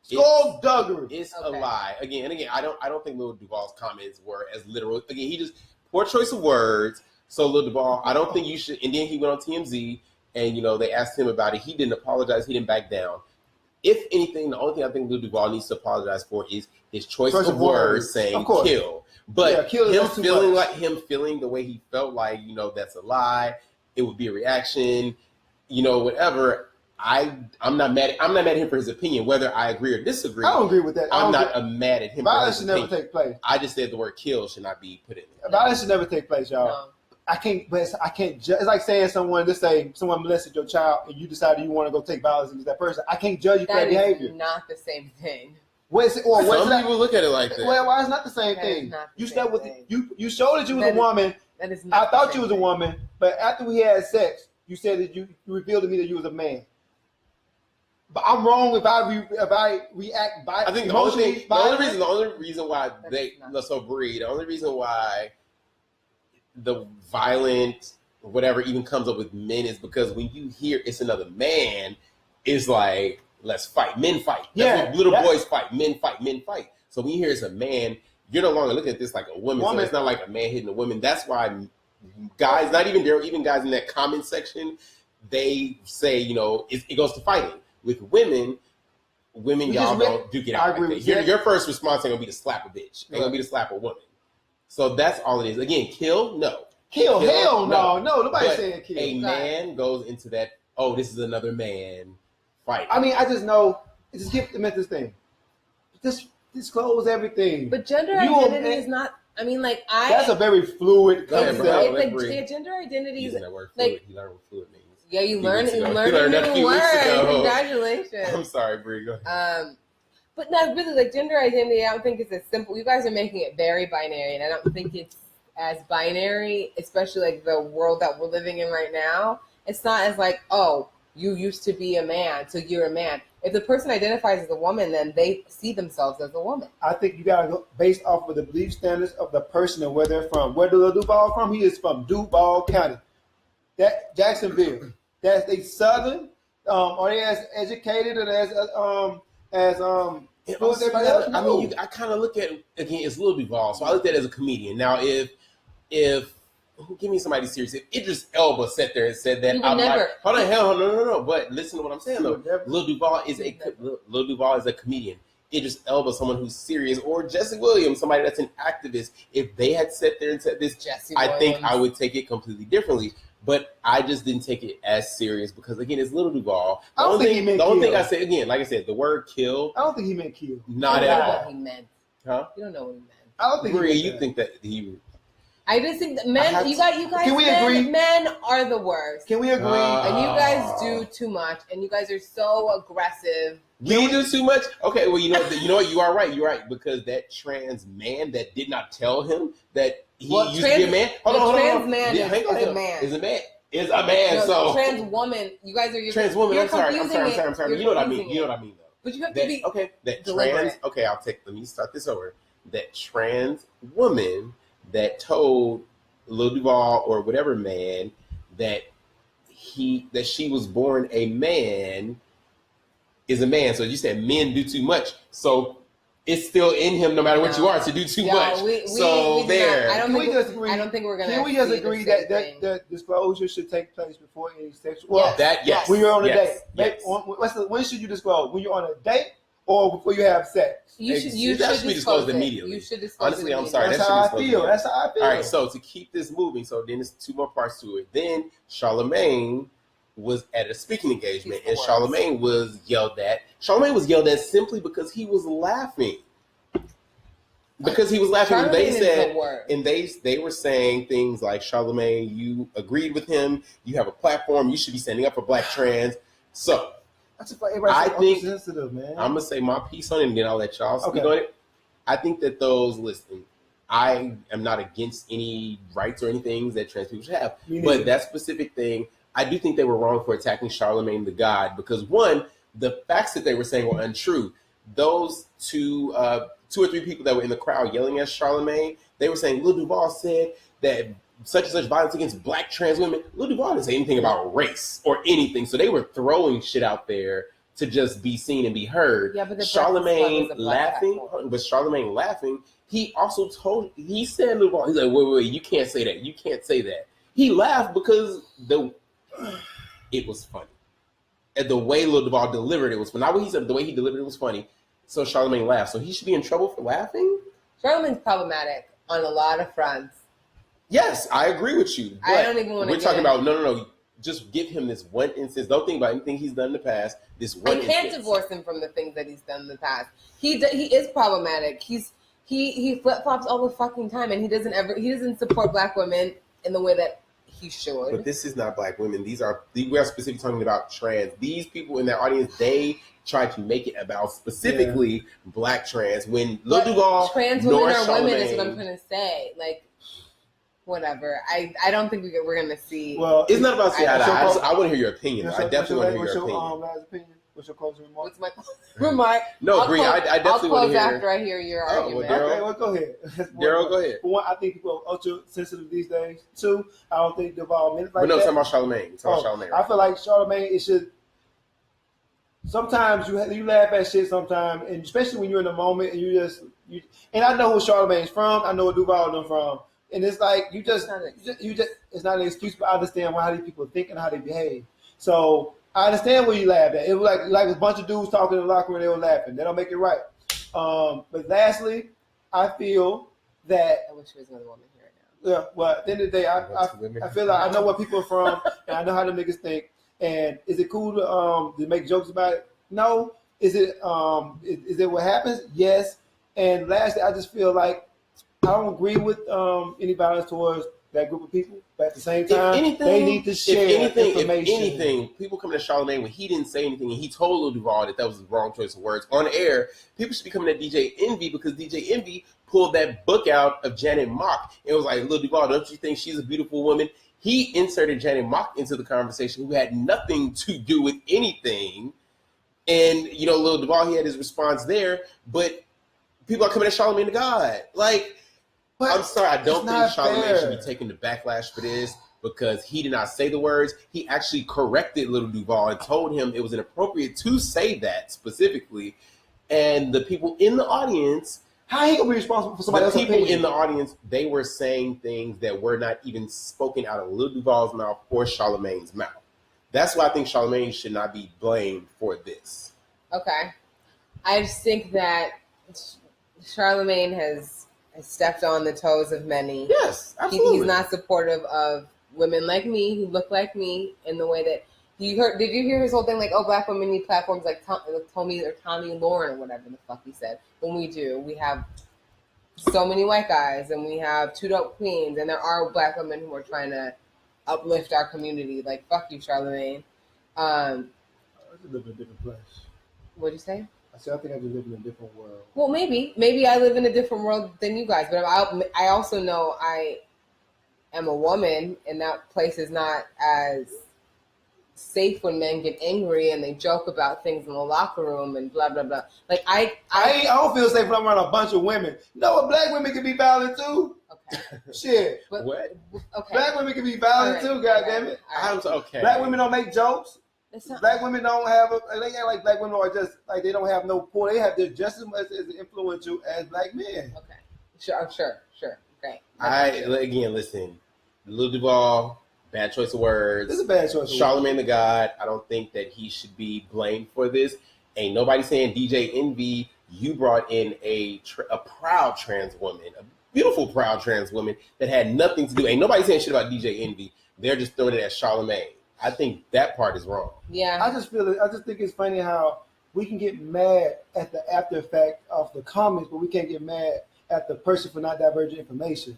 It's called duggery. It's a lie. Again, I don't think Lil Duval's comments were as literal. Again, he just poor choice of words. So Lil Duval, I don't think you should. And then he went on TMZ, and they asked him about it. He didn't apologize. He didn't back down. If anything, the only thing I think Lil Duval needs to apologize for is his choice of words saying kill. But him feeling the way he felt like, that's a lie. It would be a reaction, whatever. I'm not mad at him for his opinion, whether I agree or disagree. I don't agree with that. I'm not mad at him. Violence should never take place. I just said the word kill should not be put in there. Violence should never take place, y'all. No. I can't judge. It's like saying someone molested your child and you decided you want to go take violence against that person. I can't judge you for that behavior. Not the same thing. Some people look at it like that. Well, why is not the same thing? You showed that you was a woman. That is not. I thought you was a woman, but after we had sex, you said that you revealed to me that you was a man. But I'm wrong if I react by. I think the only reason why the only reason why the violent whatever even comes up with men is because when you hear it's another man, it's like, let's fight. Men fight. That's what boys fight. Men fight. Men fight. So when you hear it's a man, you're no longer looking at this like a woman. So it's not like a man hitting a woman. That's why guys, not even there, even guys in that comment section, they say, it goes to fighting. With women, y'all don't get out like that. Your first response ain't gonna be to slap a bitch. Ain't gonna be to slap a woman. So that's all it is. Again, kill, no. Kill, hell no. No, nobody's saying kill. A man goes into that, this is another man fight. I mean, I just know, just give them this thing. Just disclose everything. But gender identity is not, that's a very fluid concept. Gender identity is that word fluid. You learn what fluid means. Yeah, you learn a new word. Congratulations. I'm sorry, Brie. Go ahead. But no, really, gender identity, I don't think it's as simple. You guys are making it very binary, and I don't think it's as binary, especially the world that we're living in right now. It's not as you used to be a man, so you're a man. If the person identifies as a woman, then they see themselves as a woman. I think you gotta go based off of the belief standards of the person and where they're from. Where Lil Duval from? He is from Duval County, that Jacksonville. They Southern. Are they as educated and as I kind of look at it, again, it's Lil Duval, so I look at it as a comedian. Now, if give me somebody serious. If Idris Elba sat there and said that, I'm like, hold on, no. But listen to what I'm saying though. Lil Duval is a comedian. Idris Elba, someone who's serious, or Jesse Williams, somebody that's an activist. If they had sat there and said this, I think I would take it completely differently. But I just didn't take it as serious because, again, it's Lil Duval. The only thing I say, again, like I said, the word kill. I don't think he meant kill. Not at all. What he meant. Huh? You don't know what he meant. I don't think Maria, you think that he... I just think that men, you guys, can we agree? Men are the worst. Can we agree? And you guys do too much, and you guys are so aggressive. We do too much? Okay, well, you know what? You are right. You're right, because that trans man that did not tell him that he used to be a man. Hold on. Trans man is a man. Is a man. Is a man. No, so trans woman. You guys are trans woman. I'm sorry. You know what I mean. Though. But you have to be trans. Okay, let me start this over. That trans woman that told Lil Duval or whatever man that she was born a man is a man. So you said men do too much. So it's still in him, no matter what you are, to do too much. We there. I don't think we're going to. Can we just agree that disclosure should take place before any sexual? Well, yes. When you're on a date. Yes. When should you disclose? When you're on a date or before you have sex? You should be disclosed immediately. You should disclose. Honestly, I'm sorry. That's how I feel. All right. So to keep this moving, so then there's two more parts to it. Then Charlamagne was at a speaking engagement, and Charlamagne was yelled at. Charlamagne was yelled at simply because he was laughing. Because he was laughing, and they said, and they were saying things like, "Charlamagne, you agreed with him. You have a platform. You should be standing up for Black trans." So I just like everybody's so think sensitive, man. I'm gonna say my piece on it, and then I'll let y'all speak on it. I think that I am not against any rights or anything that trans people should have, but that specific thing, I do think they were wrong for attacking Charlamagne Tha God because one, the facts that they were saying were untrue. Those two or three people that were in the crowd yelling at Charlamagne, they were saying Lil Duval said that such and such violence against black trans women. Lil Duval didn't say anything about race or anything, so they were throwing shit out there to just be seen and be heard. Yeah, but Charlamagne laughing. He also he said Lil Duval, he's like, wait, you can't say that. You can't say that. He laughed because it was funny. And the way Lil Duval delivered it was funny. Not what he said, but the way he delivered it was funny. So Charlamagne laughed. So he should be in trouble for laughing? Charlamagne's problematic on a lot of fronts. Yes, I agree with you. But I don't even want to. We're talking about no. Just give him this one instance. Don't think about anything he's done in the past. This one instance. I can't divorce him from the things that he's done in the past. He is problematic. He flip flops all the fucking time, and he doesn't support black women in the way that he should. But this is not black women. We are specifically talking about trans. These people in their audience, they try to make it about specifically black trans. When Lil Duval, trans women are women, is what I'm trying to say. Like. Whatever. I don't think we're going to see. Well, it's not about saying I want to hear your opinion. I definitely want to hear your opinion. Last opinion? What's your closing remark? What's my remark? No, Bree, I definitely want to hear. I'll close after I hear your argument. Well, go ahead. Daryl, go ahead. For one, I think people are ultra sensitive these days. Two, I don't think Duval meant like that. We're talking about Charlamagne. Right? I feel like Charlamagne, it should. Sometimes you laugh at shit sometimes, and especially when you're in the moment and and I know who Charlamagne's from. I know where Duval is from. And it's like you just it's not an excuse, but I understand how these people think and how they behave. So I understand where you laughed at. It was like a bunch of dudes talking in the locker room, they were laughing. They don't make it right. But lastly, I feel that I wish there was another woman here right now. Yeah, well at the end of the day, I feel like I know where people are from and I know how the niggas think. And is it cool to make jokes about it? No. Is it what happens? Yes. And lastly, I just feel like I don't agree with any violence towards that group of people, but at the same time, they need to share information. If anything, people coming to Charlamagne when he didn't say anything and he told Lil Duval that was the wrong choice of words on air, people should be coming at DJ Envy because DJ Envy pulled that book out of Janet Mock. It was like, Lil Duval, don't you think she's a beautiful woman? He inserted Janet Mock into the conversation who had nothing to do with anything. And, Lil Duval, he had his response there, but people are coming at Charlamagne Tha God. Like, but I'm sorry, I don't think Charlamagne should be taking the backlash for this because he did not say the words. He actually corrected Lil Duval and told him it was inappropriate to say that specifically. And the people in the audience, how he gonna be responsible for somebody else's opinion? The people in the audience, they were saying things that were not even spoken out of Lil Duval's mouth or Charlamagne's mouth. That's why I think Charlamagne should not be blamed for this. Okay. I just think that Charlamagne has stepped on the toes of many. Yes, absolutely. He's not supportive of women like me who look like me in the way that did you hear his whole thing like, oh, black women need platforms like Tommy Lauren or whatever the fuck he said. When we do, we have so many white guys and we have two dope queens and there are black women who are trying to uplift our community. Like, fuck you, Charlamagne. I live in a different place. What'd you say? I think I just live in a different world. Well, maybe I live in a different world than you guys, but I also know I am a woman, and that place is not as safe when men get angry and they joke about things in the locker room and blah blah blah. Like I don't feel safe when I'm around a bunch of women. You know what? Black women can be violent too. Okay. Shit. What? Okay. Black women can be violent too. Goddammit. I'm okay. Black women don't make jokes. Black women don't have they act like black women are just like they don't have no pull. They're just as much as influential as black men. Okay, sure. Okay. Again, listen, Lil Duval, bad choice of words. This is a bad choice. Charlamagne Tha God, I don't think that he should be blamed for this. Ain't nobody saying DJ Envy. You brought in a proud trans woman, a beautiful proud trans woman that had nothing to do. Ain't nobody saying shit about DJ Envy. They're just throwing it at Charlamagne. I think that part is wrong. Yeah. I just think it's funny how we can get mad at the after effect of the comments, but we can't get mad at the person for not diverging information.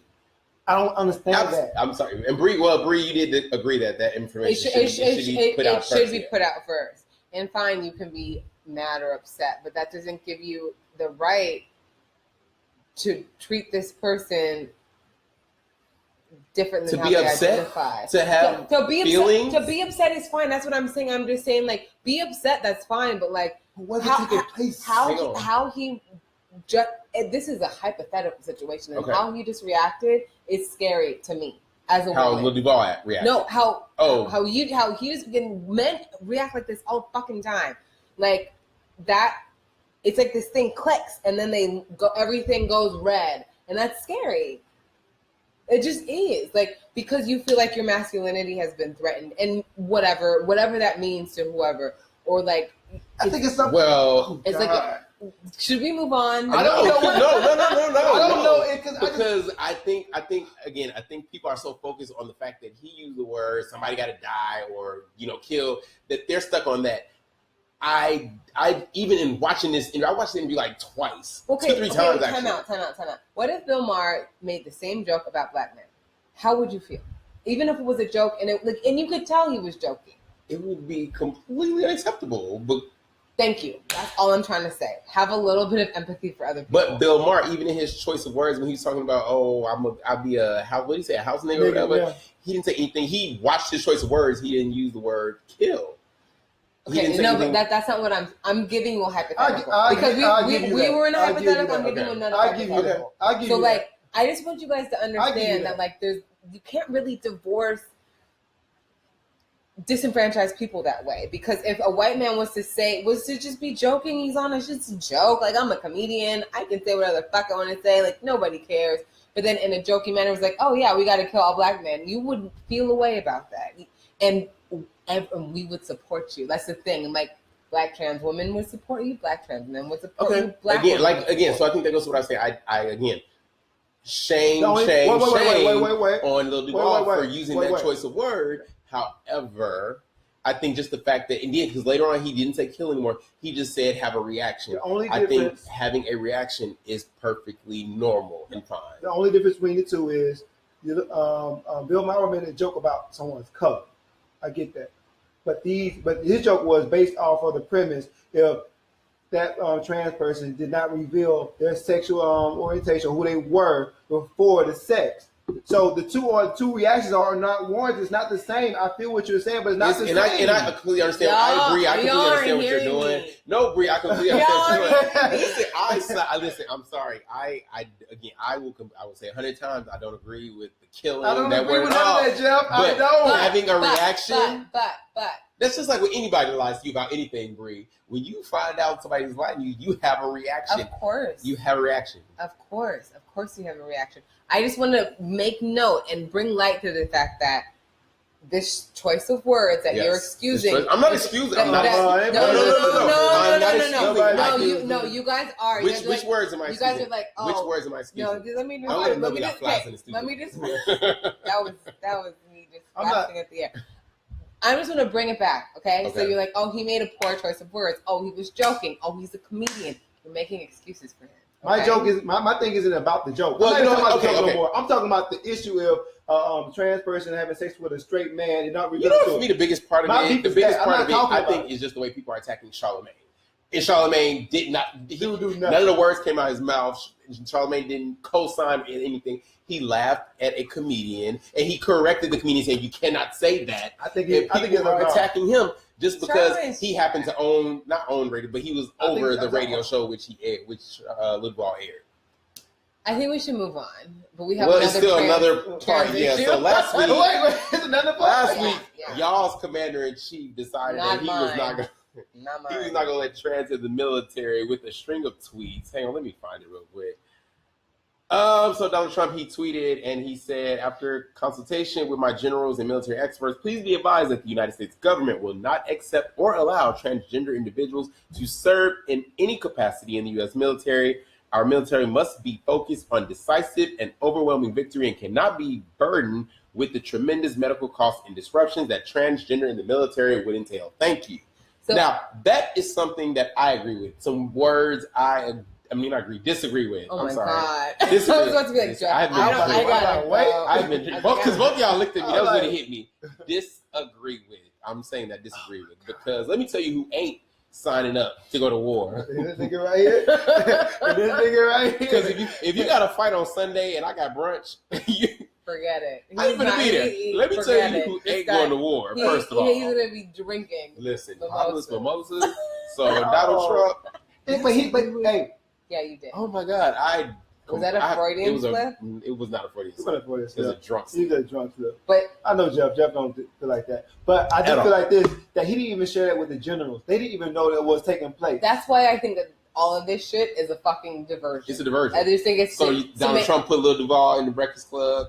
I don't understand that. I'm sorry. And Bree, you did agree that information should be put out first. It should be put out first. And fine, you can be mad or upset, but that doesn't give you the right to treat this person different than To how be they upset, identify. to have feelings. To be upset is fine. That's what I'm saying. I'm just saying, like, be upset. That's fine. But like, What's taking place? How he just this is a hypothetical situation, and Okay. how he just reacted is scary to me as a How woman. Lil Duval reacted. No, how he just men react like this all fucking time, like that. It's like this thing clicks, and then they go. Everything goes red, and that's scary. It just is, like, because you feel like your masculinity has been threatened, and whatever that means to whoever, or like. I think it's something. Well, it's like. Should we move on? I don't know. No. I don't know because I think people are so focused on the fact that he used the word somebody got to die or kill, that they're stuck on that. I even in watching this interview, I watched the interview like twice, 2-3 times actually. Time out. What if Bill Maher made the same joke about black men? How would you feel? Even if it was a joke, and you could tell he was joking. It would be completely unacceptable. But thank you. That's all I'm trying to say. Have a little bit of empathy for other people. But Bill Maher, even in his choice of words, when he's talking about, I'll be a house. What did he say? A house nigga or whatever. Yeah. He didn't say anything. He watched his choice of words. He didn't use the word kill. Okay, but that's not what I'm giving you a hypothetical. Because we were in a hypothetical. I'm giving you another hypothetical. I'll give you so like, I just want you guys to understand that like you can't really divorce disenfranchised people that way, because if a white man was to just be joking, he's on it's just a joke, like, I'm a comedian, I can say whatever the fuck I want to say, like, nobody cares. But then in a joking manner, it was like, oh yeah, we got to kill all black men. You would feel a way about that, and we would support you. That's the thing. Like, black trans women would support you, black trans men would support you. Black so I think that goes to what I say. I again, shame on Lil Duval for using that choice of word. However, I think just the fact that, indeed, because later on he didn't say kill anymore, he just said have a reaction. I think having a reaction is perfectly normal and fine. The only difference between the two is Bill Maher made a joke about someone's color. I get that. But his joke was based off of the premise if that trans person did not reveal their sexual orientation, who they were before the sex. So the two reactions are not warranted. It's not the same. I feel what you're saying, but it's not the same. And I completely understand. I agree. I completely understand what you're doing. No, Bree, I completely understand what you're doing. Listen, I'm sorry. I will say 100 times I don't agree with the killing. I don't that agree word with none of that, Jeff. I don't. Having a reaction. But that's just like when anybody lies to you about anything, Bree. When you find out somebody's lying to you, you have a reaction. Of course. You have a reaction. Of course you have a reaction. I just want to make note and bring light to the fact that this choice of words that you're excusing. I'm not excusing. No. You guys are. Which words am I excusing? You guys are like, oh. Which words am I excusing? No, let me just. That was me just laughing at the air. I'm just going to bring it back, okay? So you're like, oh, he made a poor choice of words. Oh, he was joking. Oh, he's a comedian. You're making excuses for him. Okay? My joke is my thing isn't about the joke. Well, I'm not talking about the joke no more. I'm talking about the issue of trans person having sex with a straight man and not revealing. For me, the biggest part of it, I think, is just the way people are attacking Charlamagne. And Charlamagne did not. None of the words came out of his mouth. Charlamagne didn't co-sign anything. He laughed at a comedian and he corrected the comedian, saying, "You cannot say that." I think people are attacking him just because he happened to not own radio, but he was over the radio show which Lil Duval aired. I think we should move on, but we have another part. Yeah. So last week, last week, y'all's commander-in-chief decided that he was not going. He was not going to let trans in the military with a string of tweets. Hang on, let me find it real quick. So Donald Trump, he tweeted and he said, after consultation with my generals and military experts, please be advised that the United States government will not accept or allow transgender individuals to serve in any capacity in the U.S. military. Our military must be focused on decisive and overwhelming victory and cannot be burdened with the tremendous medical costs and disruptions that transgender in the military would entail. Thank you. So, now, that is something that I agree with. Some words disagree with. Oh, I'm my sorry. God. I was about to be like, because both y'all looked at me. That was going to hit me. Disagree with. I'm saying that I disagree with, because let me tell you who ain't signing up to go to war. This nigga right here. This nigga right here. Because if you got a fight on Sunday and I got brunch, forget it. I ain't gonna be there. Let me tell you who ain't going to war. First of all, he's gonna be drinking. Listen, homeless mimosas. So Donald Trump. But hey. Yeah, you did. Oh my God, was that a Freudian slip? It was not a Freudian It slip. was a drunk slip. He's a drunk slip. But I know Jeff. Jeff don't feel like that. But I just feel like this, that he didn't even share that with the generals. They didn't even know that it was taking place. that's why I think that all of this shit is a fucking diversion. It's a diversion. I just think it's So Donald Trump put Lil Duval in the Breakfast Club.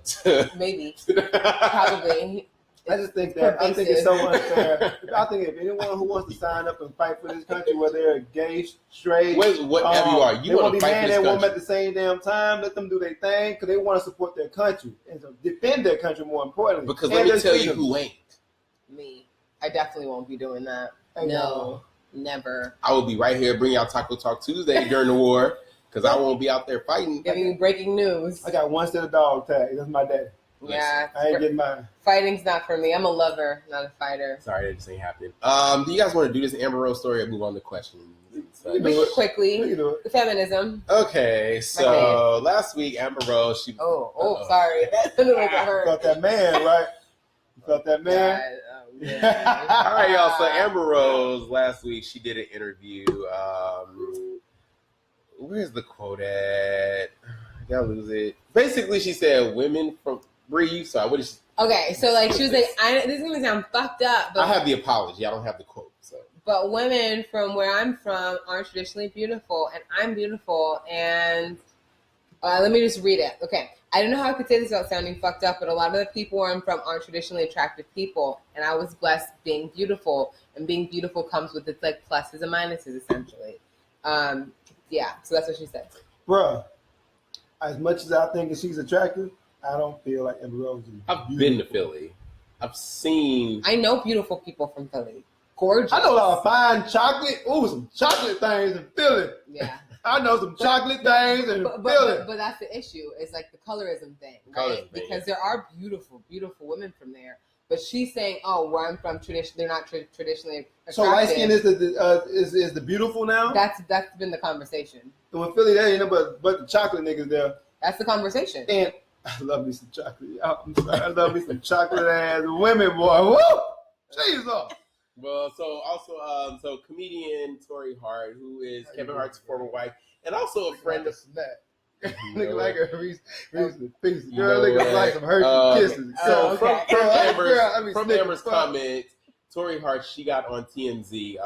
Maybe. Probably. I just think that I think it's so unfair. I think if anyone who wants to sign up and fight for this country, whether they're gay, straight, whatever you are, you want to fight for this woman country. at the same damn time. Let them do their thing because they want to support their country and to defend their country more importantly. Because let me tell you who ain't. Me. I definitely won't be doing that. No, never. I will be right here bringing out Taco Talk Tuesday during the war because I won't be out there fighting. Giving you breaking news. I got one set of dog tag. That's my daddy. Yeah, I ain't getting mine. Fighting's not for me. I'm a lover, not a fighter. Sorry, that just ain't happening. Do you guys want to do this Amber Rose story or move on to questions? We can quickly. We can do it. Feminism. Okay, so last week Amber Rose, she sorry. That sounded like it hurt. You felt that man, right? You felt that man? Yeah. All right, y'all. So Amber Rose last week, she did an interview. Where's the quote at? I gotta lose it. Basically, she said, "Women from Bree, you saw what is she?" Okay, so like she was like, this is gonna sound fucked up, but I have the apology. I don't have the quote. So, but women from where I'm from aren't traditionally beautiful, and I'm beautiful. And let me just read it. Okay, I don't know how I could say this without sounding fucked up, but a lot of the people where I'm from aren't traditionally attractive people, and I was blessed being beautiful, and being beautiful comes with its like pluses and minuses, essentially. Yeah, so that's what she said. Bruh, as much as I think that she's attractive, I don't feel like Amber Rose is I've beautiful. been to Philly. I've seen. I know beautiful people from Philly. Gorgeous. I know a lot of fine chocolate. Ooh, some chocolate things in Philly. Yeah. I know some chocolate things in Philly. But that's the issue. It's like the colorism thing, right? Colorism thing, Because there are beautiful, beautiful women from there. But she's saying, "Oh, where I'm from, they're not traditionally attractive." So light skin is the beautiful now. That's been the conversation. And when Philly, there ain't no but the chocolate niggas there. That's the conversation. And I love me some chocolate. I'm sorry, I love me some chocolate ass women, boy. Woo! Jesus. Well, so also, so comedian Tori Hart, who is Kevin Hart's former wife, and also a friend of Snap. You Nigga know like what? a Reese pieces. You Girl, know nigga what? like some Hershey kisses. So okay. from Amber's comment, Tori Hart, she got on TMZ,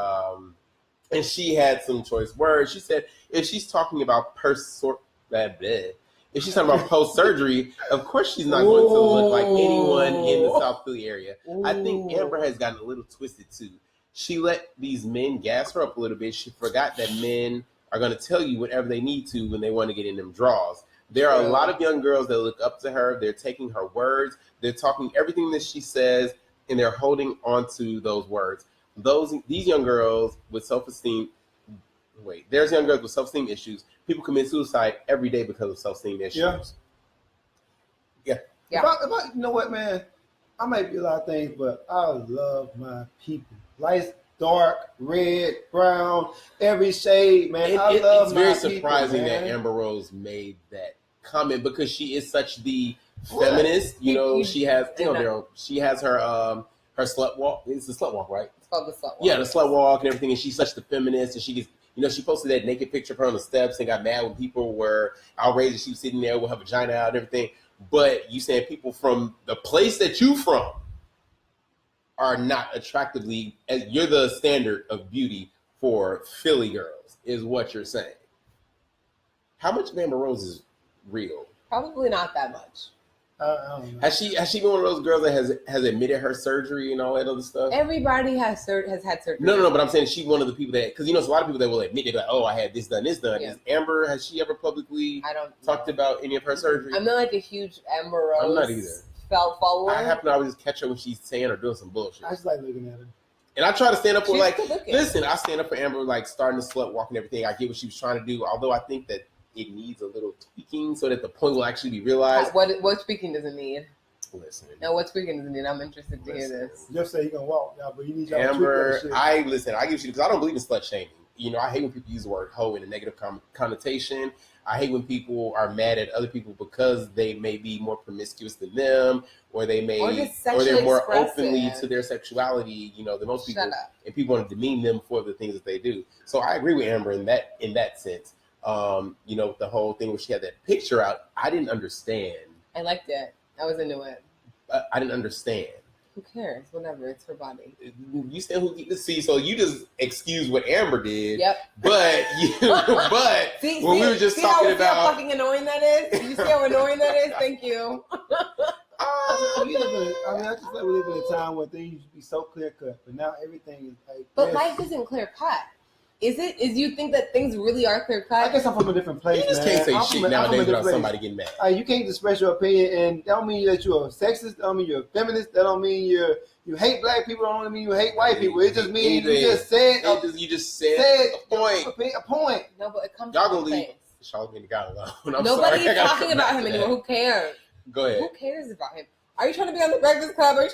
and she had some choice words. She said if she's talking about if she's talking about post-surgery, of course she's not going to look like anyone in the South Philly area. I think Amber has gotten a little twisted too. She let these men gas her up a little bit. She forgot that men are going to tell you whatever they need to when they want to get in them draws. There are a lot of young girls that look up to her. They're taking her words. They're talking everything that she says, and they're holding on to those words. These young girls with self-esteem. There's young girls with self-esteem issues. People commit suicide every day because of self-esteem issues. Yeah. If I, you know what, man? I might be a lot of things, but I love my people. Light, dark, red, brown, every shade, man. I love my people. It's very surprising man. that Amber Rose made that comment because she is such the feminist. You know, she has she has her slut walk. It's the slut walk, right? It's called the slut walk. Yeah, the slut walk and everything. And she's such the feminist, and she gets. You know, she posted that naked picture of her on the steps and got mad when people were outraged that she was sitting there with her vagina out and everything. But you saying people from the place that you from are not attractively, you're the standard of beauty for Philly girls, is what you're saying. How much of Amber Rose is real? Probably not that much. I don't know. Has she been one of those girls that has admitted her surgery and all that other stuff? Everybody has had surgery. No. But I'm saying she's one of the people that, because there's a lot of people that will admit it, like, oh, I had this done. Yeah. Is Amber, has she ever publicly talked about any of her surgery? I'm not like a huge Amber Rose. I'm not either. Follower. I happen to always catch her when she's saying or doing some bullshit. I just like looking at her. And I try to stand up for She's listen, I stand up for Amber, like starting to slut walk and everything. I get what she was trying to do, although I think that it needs a little tweaking so that the point will actually be realized. What speaking does it need? Listen. Now, what's tweaking, Zanine? I'm interested to hear this. Just say you're gonna walk, y'all, but you need y'all Amber, to tweak I give you because I don't believe in slut shaming. You know, I hate when people use the word hoe in a negative connotation. I hate when people are mad at other people because they may be more promiscuous than them, or they're more openly to their sexuality, you know, than most people. And people want to demean them for the things that they do. So I agree with Amber in that sense. You know, the whole thing where she had that picture out, I didn't understand. I liked it. I was into it. I didn't understand. Who cares? Whatever. It's her body. You said who you see, so you just excuse what Amber did. Yep. But we were just talking about how fucking annoying that is. You see how annoying that is? Thank you. I just feel like we live in a time where things used to be so clear cut, but now everything is like. But life isn't clear cut. Is it? Is you think that things really are clear cut? I guess I'm from a different place. You just can't say shit nowadays without somebody getting mad. You can't express your opinion, and that don't mean that you're a sexist. That don't mean you're a feminist. That don't mean you hate black people. That don't mean you hate white people. It just means you just said a point. A point. No, but it comes. Y'all gonna leave Charlamagne Tha God alone. Nobody's talking about him anymore. Who cares? Go ahead. Who cares about him? Are you trying to be on the Breakfast Club? I ain't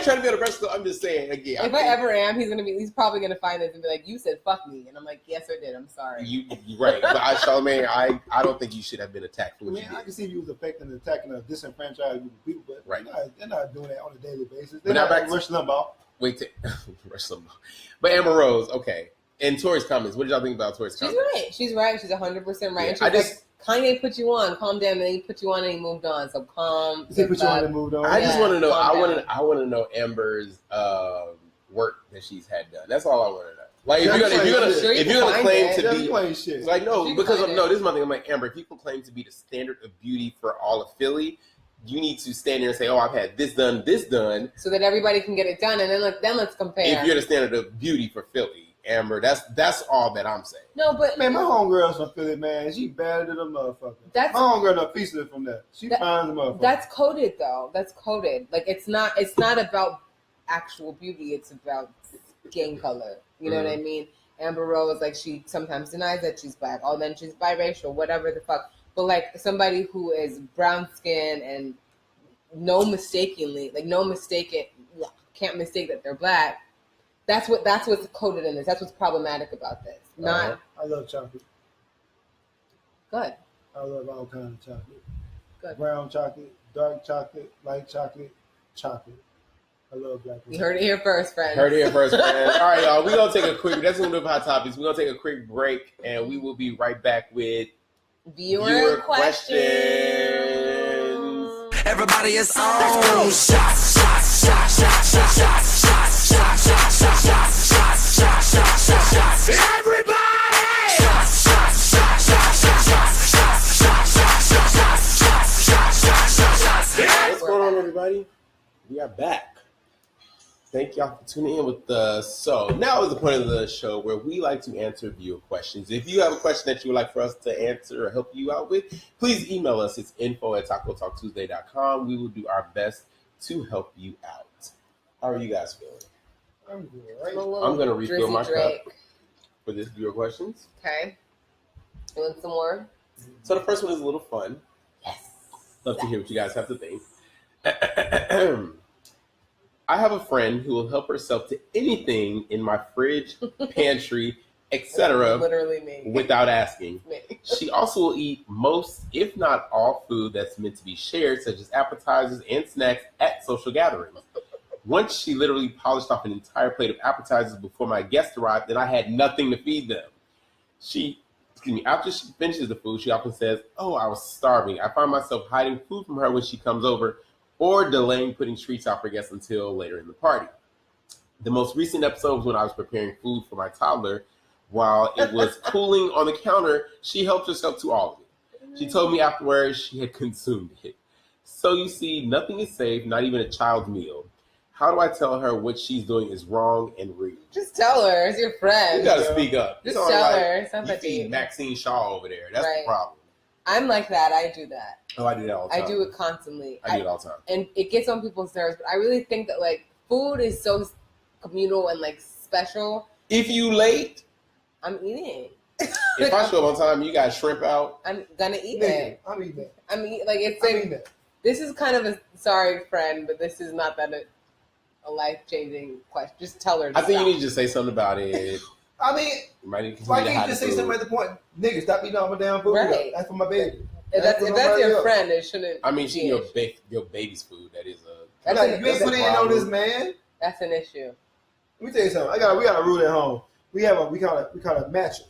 trying to be on the Breakfast Club. I'm just saying again. If I ever am, he's probably gonna find this and be like, "You said fuck me," and I'm like, "Yes, I did. I'm sorry." You're right, but Charlamagne, I don't think you should have been attacked for what you did. I can see if you was affecting and attacking a disenfranchised group of people, but right. they're not doing that on a daily basis. They're not back to Rush Limbaugh. Rush Limbaugh. But Amber Rose, okay. And Tori's comments. What did y'all think about Tori's comments? She's right. She's 100% right. Yeah, and she's Kanye put you on. Calm down, and then he put you on and he moved on. So calm. He put you on and moved on. I just want to know. I want to know Amber's work that she's had done. That's all I want to know. Like if you're gonna claim to be like this is my thing. I'm like, Amber, if you can claim to be the standard of beauty for all of Philly, you need to stand there and say, "Oh, I've had this done," so that everybody can get it done, and then let's compare. If you're the standard of beauty for Philly, Amber, that's all that I'm saying. No, but man, my homegirl's from Philly, man. She better than a motherfucker. My homegirl no piece of it from that. She finds a motherfucker. That's coded though. That's coded. Like it's not about actual beauty. It's about skin color. You know what I mean? Amber Rose, like she sometimes denies that she's black. Oh, then she's biracial. Whatever the fuck. But like somebody who is brown skin and can't mistake that they're black. That's what's coded in this. That's what's problematic about this. Not. I love chocolate. Good. I love all kinds of chocolate. Good. Brown chocolate, dark chocolate, light chocolate, chocolate. I love black people. You heard it here first, friends. All right, y'all. We're gonna take a quick. That's one of the hot topics. We're gonna take a quick break, and we will be right back with viewer questions. Everybody is on. Shots, shots, shots, shots, shots, shots, shots, shots, shots, shots, shots, shots, shots, shots, shots, shots. Everybody. Shots, shots, shots, shots, shots, shots, shots, shots, shots, shots, shots, shots, shots, shots, shots. What's going on, everybody? We are back. Thank y'all for tuning in with us. So now is the point of the show where we like to answer viewer questions. If you have a question that you would like for us to answer or help you out with, please email us. It's info@tacotalktuesday.com. We will do our best to help you out. How are you guys feeling? I'm good, right? I'm going to refill my cup for this viewer questions. Okay. You want some more? So the first one is a little fun. Yes. Love to hear what you guys have to think. I have a friend who will help herself to anything in my fridge, pantry, etc. Literally me. Without asking. Me. She also will eat most, if not all, food that's meant to be shared, such as appetizers and snacks at social gatherings. Once she literally polished off an entire plate of appetizers before my guests arrived, and I had nothing to feed them. After she finishes the food, she often says, "Oh, I was starving." I find myself hiding food from her when she comes over, or delaying putting treats out for guests until later in the party. The most recent episode was when I was preparing food for my toddler. While it was cooling on the counter, she helped herself to all of it. She told me afterwards she had consumed it. So you see, nothing is safe, not even a child's meal. How do I tell her what she's doing is wrong and rude? Just tell her. It's your friend. You gotta speak up. Just tell her. It's not that deep. Maxine Shaw over there. That's the problem. I'm like that. I do that. Oh, I do that all the time. I do it constantly. I do it all the time. And it gets on people's nerves, but I really think that, like, food is so communal and, like, special. If you late, I'm eating. If I show up on time, you got shrimp out. I'm gonna eat it. I'm eating that. I mean, like, it's like, This is kind of a sorry friend, but this is not that a life-changing question. Just tell her to I think stop. you need to say something about it. I mean, You might need to why continue to can't hide you just the say food. something at the point? Nigga, stop eating all my damn food. Right. That's for my baby. If that's for your nobody else. friend, it shouldn't. I mean, be she an your issue. your baby's food. That is a. That's Like, an- you ain't put in on this man. That's an issue. Let me tell you something. We got a rule at home. We call it matcher.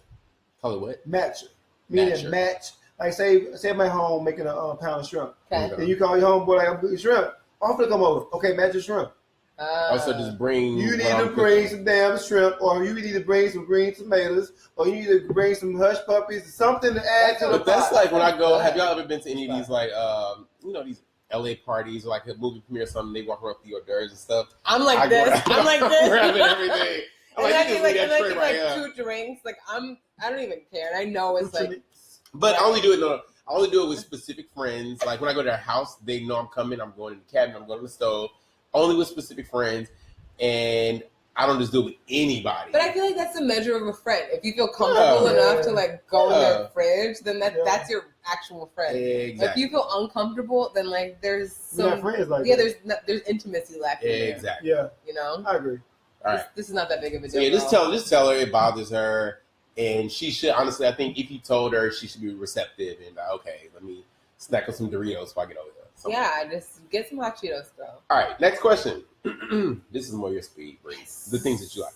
Call it what? Matcher. Meaning Matcher. match. Like say I'm at home making a pound of shrimp. Okay. Then you call your homeboy like I'm cooking shrimp. I'm gonna come over. Okay, match your shrimp. Also, just bring. You what need I'm to bring cooking. some damn shrimp, or you need to bring some green tomatoes, or you need to bring some hush puppies, something to add to the But that's pot. like when I go. Have y'all ever been to any of these like these LA parties or like a movie premiere or something? They walk around with the hors d'oeuvres and stuff. I'm like this. I'm like I'm this. grabbing everything. I'm And like, I you get just like, leave and that I tray get right like here. 2 drinks. Like I don't even care. And I know it's like But I only do it with specific friends. Like when I go to their house, they know I'm coming. I'm going to the cabinet. I'm going to the stove. Only with specific friends, and I don't just do it with anybody. But I feel like that's the measure of a friend. If you feel comfortable Yeah. enough to like go in Yeah. their fridge, then Yeah. that's your actual friend. Exactly. If you feel uncomfortable, then like there's we got some friends like yeah, that. there's intimacy left in there. Exactly. Yeah, You know, I agree. All right. this is not that big of a So deal. yeah, just tell her it bothers her, and she should honestly. I think if you told her, she should be receptive and okay, let me snack on some Doritos before I get over there. So- Yeah, just get some hot Cheetos, girl. All right, next question. This is more your speed, Reese. The things that you like.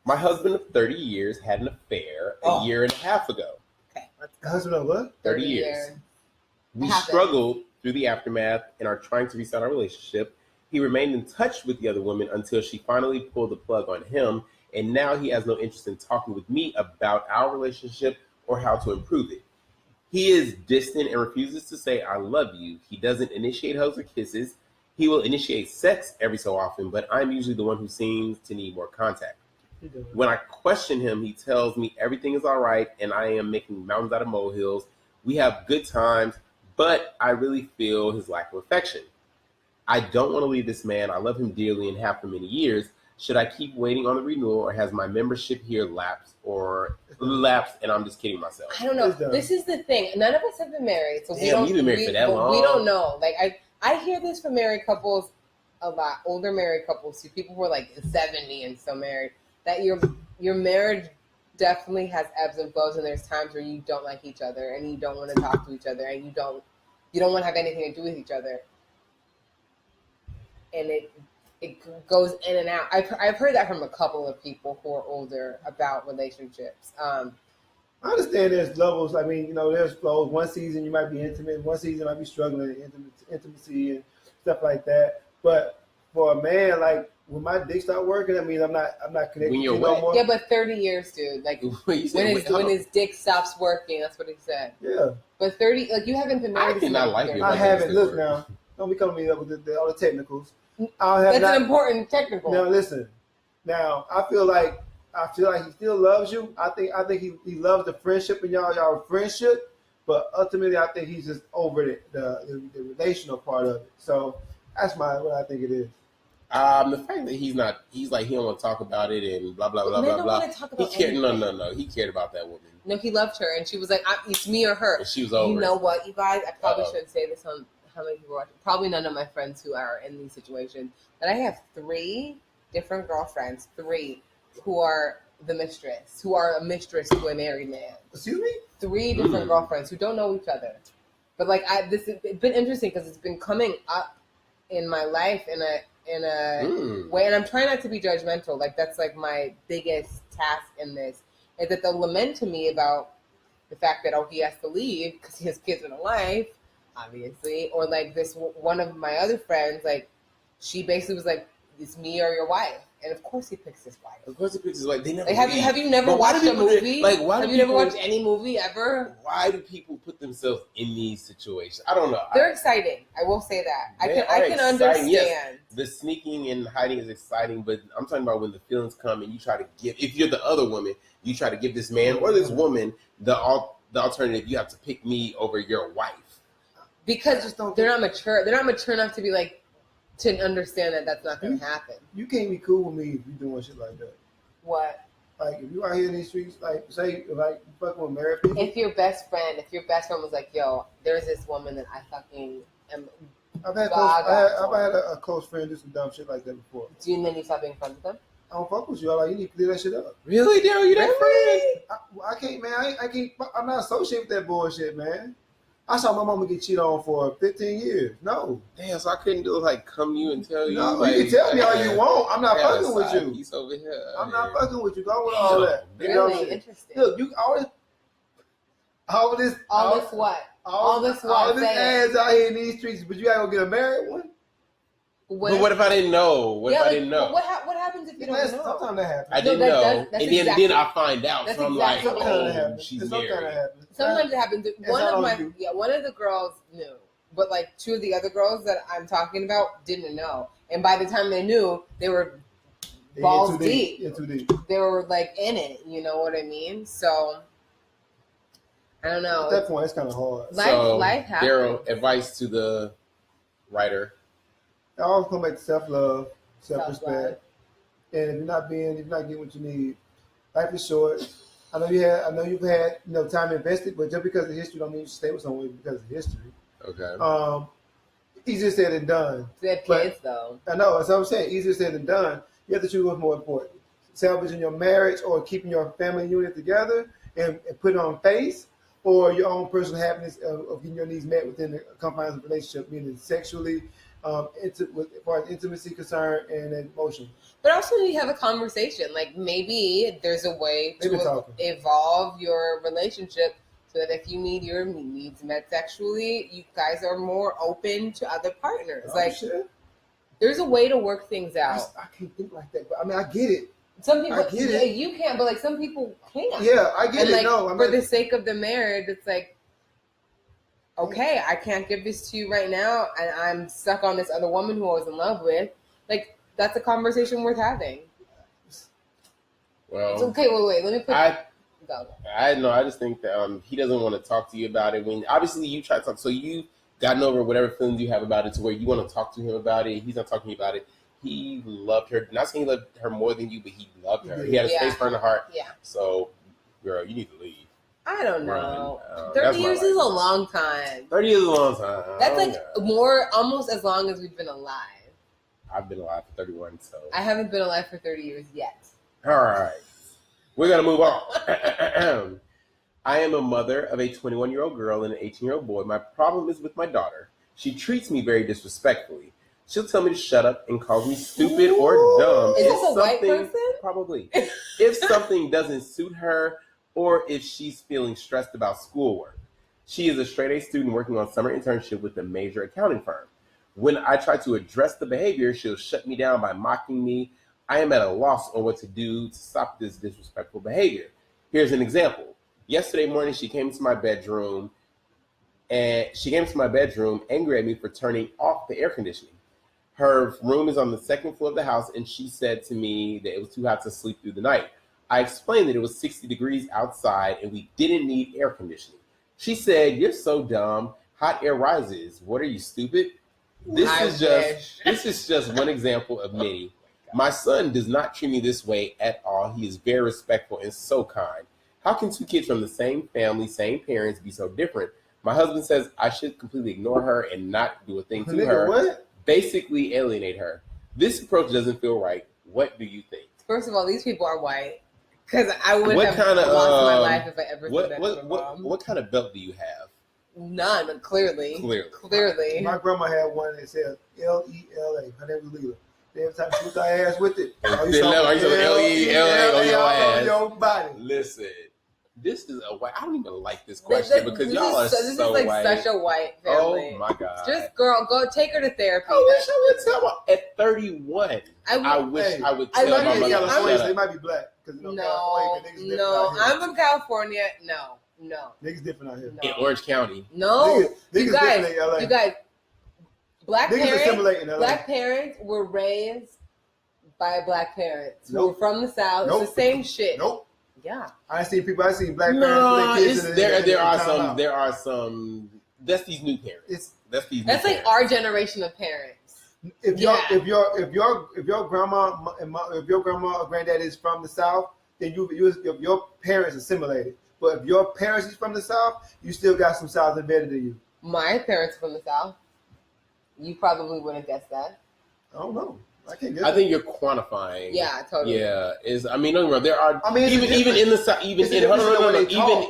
My husband of 30 years had an affair a year and a half ago. Okay, let's go. Husband of what? 30 years. We Happened. struggled through the aftermath and are trying to restart our relationship. He remained in touch with the other woman until she finally pulled the plug on him, and now he has no interest in talking with me about our relationship or how to improve it. He is distant and refuses to say I love you. He doesn't initiate hugs or kisses. He will initiate sex every so often, but I'm usually the one who seems to need more contact. When I question him, he tells me everything is all right and I am making mountains out of molehills. We have good times, but I really feel his lack of affection. I don't want to leave this man. I love him dearly and have for many years. Should I keep waiting on the renewal, or has my membership here lapsed and I'm just kidding myself? I don't know. It's done. This is the thing. None of us have been married, so we Damn, don't. you've been married for that long. We don't know. Like I hear this from married couples a lot. Older married couples, see people who are like 70 and still married. That your marriage definitely has ebbs and flows, and there's times where you don't like each other and you don't want to talk to each other and you don't want to have anything to do with each other. And it goes in and out. I've heard that from a couple of people who are older about relationships. I understand there's levels. I mean, there's flows. One season you might be intimate. One season you might be struggling in intimacy and stuff like that. But for a man, like when my dick start working, that means I'm not connected When to you're you no wet. more. Yeah, but 30 years, dude. Like You said, when his dick stops working, that's what he said. Yeah, But 30, like you haven't been married. I cannot like it. I Like, haven't. it's Look good. now, don't be coming me up with all the technicals. I have That's not. an important technical. Now listen. Now I feel like he still loves you. I think he loves the friendship and y'all friendship, but ultimately I think he's just over the relational part of it. So that's what I think it is. The fact that he's like he don't want to talk about it and blah blah blah Men blah don't blah. wanna talk He about cared. anything. No. He cared about that woman, No, he loved her, and she was like, "It's me or her." and she was over. You know what, you guys? I probably Uh-oh. shouldn't say this on how many people are watching. Probably none of my friends who are in these situations. But I have 3 different girlfriends, 3 who are the mistress, who are a mistress to a married man. Excuse me? 3 different girlfriends who don't know each other. But like, it's been interesting because it's been coming up in my life in a way, and I'm trying not to be judgmental. Like that's like my biggest task in this is that they'll lament to me about the fact that he has to leave because he has kids and a wife, obviously, or like this one of my other friends, like she basically was like, "It's me or your wife," and of course he picks his wife. Of course, the pictures like they never. Like, have you never But why watched do a people movie? like, why have do you never people- watched any movie ever? Why do people put themselves in these situations? I don't know. They're exciting. I will say that. I They can are understand. exciting. Yes, the sneaking and hiding is exciting, but I'm talking about when the feelings come and you try to give. If you're the other woman, you try to give this man or this woman the alternative. You have to pick me over your wife. Because they're not mature. They're not mature enough to be like to understand that that's not going to happen. You can't be cool with me if you doing shit like that. What? Like if you out here in these streets, like say like you fucking with married people. If your best friend was like, "Yo, there's this woman that I fucking am I've had a close friend do some dumb shit like that before. Do you then you stop being friends with them? I don't fuck with you. I'm like, you need to clear that shit up. Really, Daryl? You that friend? I can't, man. I can't. I'm not associated with that bullshit, man. I saw my mama get cheated on for 15 years. No. Damn, so I couldn't do like come you and tell you. No, like, you can tell me all you want. I'm not fucking with you. He's over here. I'm not fucking with you. Go with all that. Really interesting. Look, you all this what? All this ass out here in these streets, but you gotta go get a married one. But what if I didn't know? What if I didn't know? What happens if you don't know? Sometimes that happens. I didn't know, that's and then I find out. That's So I'm exactly like, what oh, she's married. Sometimes it happens. One of the girls knew, but like two of the other girls that I'm talking about didn't know. And by the time they knew, they were balls deep. Yeah, too deep. They were like in it. You know what I mean? So I don't know. At that point, it's kind of hard. Life happens. Daryl, advice to the writer. I always come back to self-love, self-respect, and if you're not getting what you need, life is short. I know you've had time invested, but just because of history don't mean you should stay with someone because of history. Okay. Easier said than done. They have kids though. I know, that's what I'm saying. Easier said than done. You have to choose what's more important: salvaging your marriage or keeping your family unit together and put it on face, or your own personal happiness of getting your needs met within the confines of a relationship, meaning sexually. As far as intimacy concerned and emotion. But also you have a conversation. Like maybe there's a way to evolve your relationship so that if you need your needs met sexually, you guys are more open to other partners. There's a way to work things out. I can't think like that, but I mean, I get it. Some people, you can't, but like some people can't. Yeah, I get it. Like, no, for the sake of the marriage, it's like, okay, I can't give this to you right now, and I'm stuck on this other woman who I was in love with. Like, that's a conversation worth having. Well, it's okay. Wait. Let me put. I know. I just think that he doesn't want to talk to you about it. When obviously you try to talk, so you've gotten over whatever feelings you have about it to where you want to talk to him about it. He's not talking to you about it. He loved her. Not saying he loved her more than you, but he loved her. He had a space for her in the heart. Yeah. So, girl, you need to leave. I don't know. 30 years is a long time. 30 years is a long time. That's like almost as long as we've been alive. I've been alive for 31, so. I haven't been alive for 30 years yet. All right. We're going to move on. I am a mother of a 21-year-old girl and an 18-year-old boy. My problem is with my daughter. She treats me very disrespectfully. She'll tell me to shut up and call me stupid or dumb. Is this a white person? Probably. If something doesn't suit her, or if she's feeling stressed about schoolwork. She is a straight-A student working on summer internship with a major accounting firm. When I try to address the behavior, she'll shut me down by mocking me. I am at a loss on what to do to stop this disrespectful behavior. Here's an example. Yesterday morning, she came to my bedroom angry at me for turning off the air conditioning. Her room is on the second floor of the house, and she said to me that it was too hot to sleep through the night. I explained that it was 60 degrees outside and we didn't need air conditioning. She said, "You're so dumb. Hot air rises. What are you, stupid?" This is just one example of many. My son does not treat me this way at all. He is very respectful and so kind. How can two kids from the same family, same parents be so different? My husband says I should completely ignore her and not do a thing to her. What? Basically alienate her. This approach doesn't feel right. What do you think? First of all, these people are white. Because I would have lost my life if I ever did that to my mom. What kind of belt do you have? None, clearly. My grandma had one that said L-E-L-A. Her name was Leela. Every time she put her ass with it. L-E-L-A on your ass. On your body. Listen, this is a white. I don't even like this question because y'all are so white. This is like such a white family. Oh my God. Just girl, go take her to therapy. I wish I would tell her at 31. I wish I would tell my mother. They might be black. No, I'm from California. No. Niggas different out here. In Orange County. No. Niggas you guys, black parents were raised by black parents who were from the South. It's the same shit. Nope. Yeah. I seen black parents with their kids. There are some. That's these new parents. That's like our generation of parents. If your grandma or granddad is from the South, then your parents assimilated. But if your parents is from the South, you still got some South embedded in you. My parents are from the South. You probably wouldn't guess that. I don't know. I can't guess. I think you're quantifying. Yeah, totally. Yeah, don't get me wrong. There are. I mean, even in the South, even in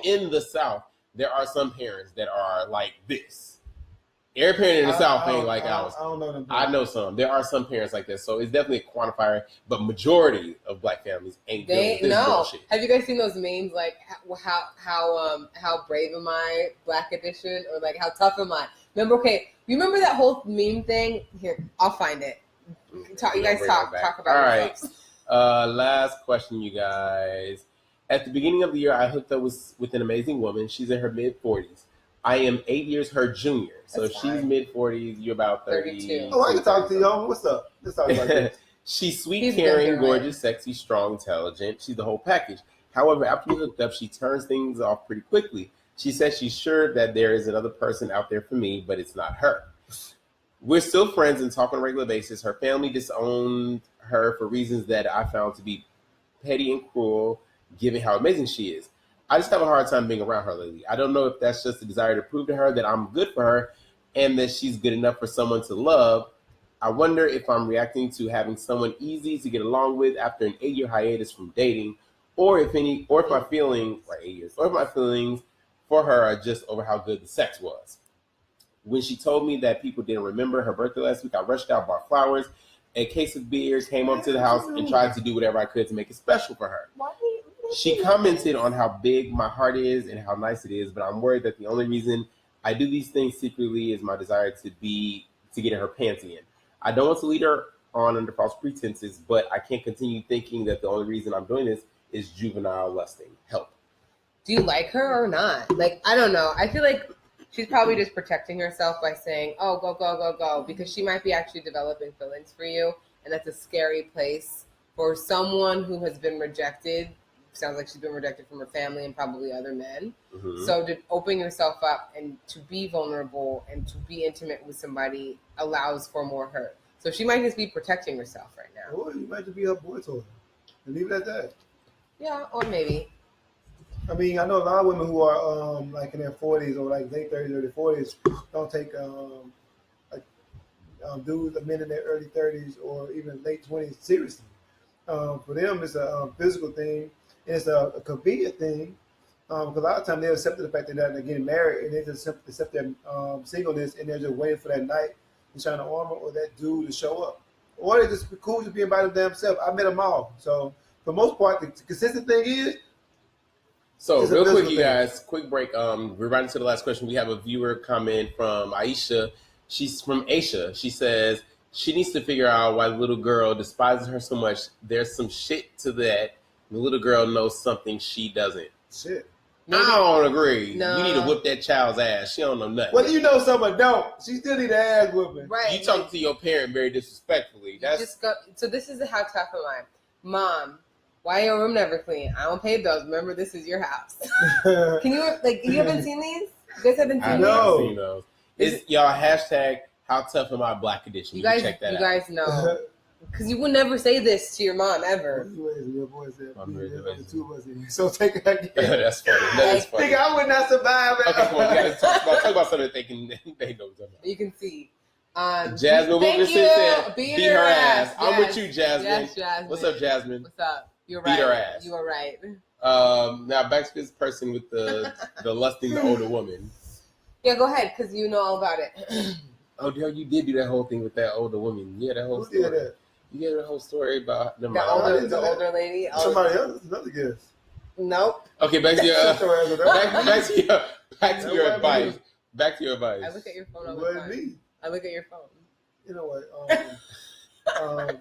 in the South, there are some parents that are like this. Every parent in the South ain't like ours. I don't know them. I know some. There are some parents like this, so it's definitely a quantifier. But majority of black families ain't doing this bullshit. Have you guys seen those memes like how brave am I, Black Edition, or like how tough am I? Remember that whole meme thing? Here, I'll find it. You guys talk about it. All right. Last question, you guys. At the beginning of the year, I hooked up with an amazing woman. She's in her mid-40s. I am 8 years her junior. So she's mid-40s. You're about 32. Oh, I can talk to you. What's up? Let's talk about this. She's sweet, caring, gorgeous, sexy, strong, intelligent. She's the whole package. However, after we hooked up, she turns things off pretty quickly. She says she's sure that there is another person out there for me, but it's not her. We're still friends and talk on a regular basis. Her family disowned her for reasons that I found to be petty and cruel, given how amazing she is. I just have a hard time being around her lately. I don't know if that's just a desire to prove to her that I'm good for her and that she's good enough for someone to love. I wonder if I'm reacting to having someone easy to get along with after an 8-year hiatus from dating, or if my feelings for her are just over how good the sex was. When she told me that people didn't remember her birthday last week, I rushed out, bought flowers, a case of beers, came up to the house, and tried to do whatever I could to make it special for her. She commented on how big my heart is and how nice it is, but I'm worried that the only reason I do these things secretly is my desire to get in her panty in. I don't want to lead her on under false pretenses, but I can't continue thinking that the only reason I'm doing this is juvenile lusting. Help. Do you like her or not? Like, I don't know. I feel like she's probably just protecting herself by saying, oh, go, go, go, go, because she might be actually developing feelings for you, and that's a scary place for someone who has been rejected. Sounds like she's been rejected from her family and probably other men. Mm-hmm. So to open yourself up and to be vulnerable and to be intimate with somebody allows for more hurt. So she might just be protecting herself right now. Or you might just be her boy toy and leave it at that. Yeah, or maybe. I mean, I know a lot of women who are like in their 40s or like late 30s, early 40s don't take dudes, men in their early 30s or even late 20s seriously. For them, it's a physical thing. And it's a convenient thing because a lot of times they accept the fact that they're getting married and they just accept their singleness and they're just waiting for that night to shine an armor or that dude to show up. Or they just be cool just being by themselves. I met them all. So for the most part, the consistent thing is. So real quick, you guys, quick break. We're right into the last question. We have a viewer comment from Aisha. She's from Asia. She says she needs to figure out why the little girl despises her so much. There's some shit to that. The little girl knows something she doesn't. Shit. I don't agree. No. You need to whip that child's ass. She don't know nothing. Whether you know something or don't, she still need an ass whooping. Right. You talking to your parent very disrespectfully. So this is how tough am I. Mom, why your room never clean? I don't pay bills. Remember, this is your house. Can you, you haven't seen these? You guys haven't seen these? I haven't seen those. It's y'all hashtag how tough am I Black Edition. You guys, check that out. You guys know. Because you would never say this to your mom, ever. So take it again. That's funny. That's funny. Nigga, I would not survive. Okay, come on. We got to talk about something that they know something. You can see. Jasmine Wilkerson said, beat her ass. Yes. I'm with you, Jasmine. Yes, Jasmine. What's up, Jasmine? What's up? You're right. Beat her ass. You are right. Now, back to this person with the lusting the older woman. Yeah, go ahead, because you know all about it. Oh, you did do that whole thing with that older woman. Yeah, that whole story. Who did that? You gave the whole story about the older lady. Somebody else, another guess. Nope. Okay, back to your back to your advice. Back to your advice. I look at your phone all the time. Me. I look at your phone. You know what?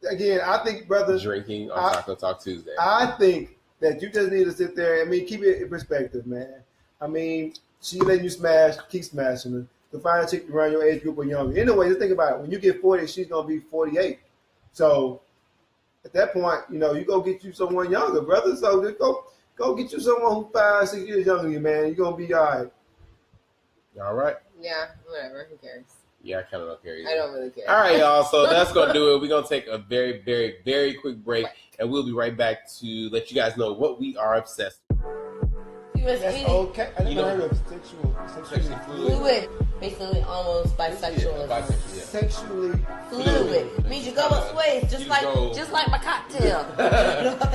Again, I think, brother, drinking on Taco Talk Tuesday. I think that you just need to sit there. I mean, keep it in perspective, man. I mean, she letting you smash, keep smashing her. To find a chick around your age group or younger. Anyway, just think about it. When you get 40, she's gonna be 48. So at that point, you go get you someone younger, brother. So just go get you someone who's 5-6 years younger than you, man. You're gonna be all right. All right. Yeah, whatever. Who cares? Yeah, I kind of don't care either. I don't really care. All right, y'all. So that's going to do it. We're going to take a very, very, very quick break, and we'll be right back to let you guys know what we are obsessed with. That's okay. I never heard of sexual fluid. basically almost bisexual. Yeah, bisexual, yeah. Sexually Fluid means you go both ways, just like my cocktail.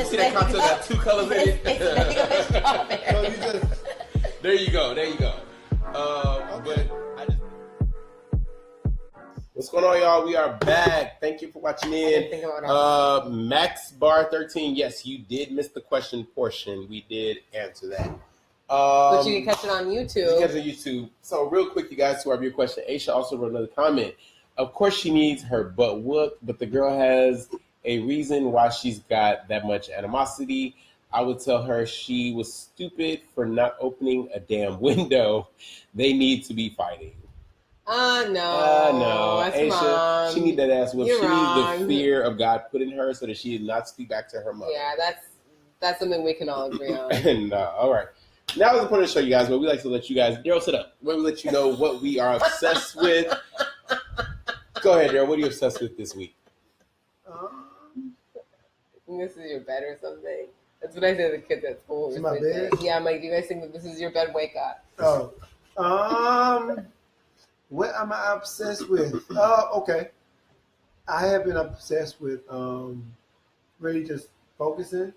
See that cocktail got 2 colors in it? So you just There you go. But I just... What's going on, y'all? We are back. Thank you for watching in. Max Bar 13. Yes, you did miss the question portion. We did answer that. But you can catch it on YouTube. You can catch it on YouTube. So real quick, you guys, to our viewer question, Aisha also wrote another comment. Of course she needs her butt whooped, but the girl has a reason why she's got that much animosity. I would tell her she was stupid for not opening a damn window. They need to be fighting. No. That's Aisha, Mom. she need that ass whip. She wrong. needs the fear of God put in her so that she did not speak back to her mother. Yeah, that's something we can all agree on. All right. Now is the point to show you guys, but we like to let you guys, Daryl, sit up. Where we let you know what we are obsessed with. Go ahead, Daryl. What are you obsessed with this week? This is your bed or something. That's what I say to the kids at school. It's my bed? Yeah, I'm like, do you guys think that this is your bed? Wake up. What am I obsessed with? Okay. I have been obsessed with really just focusing.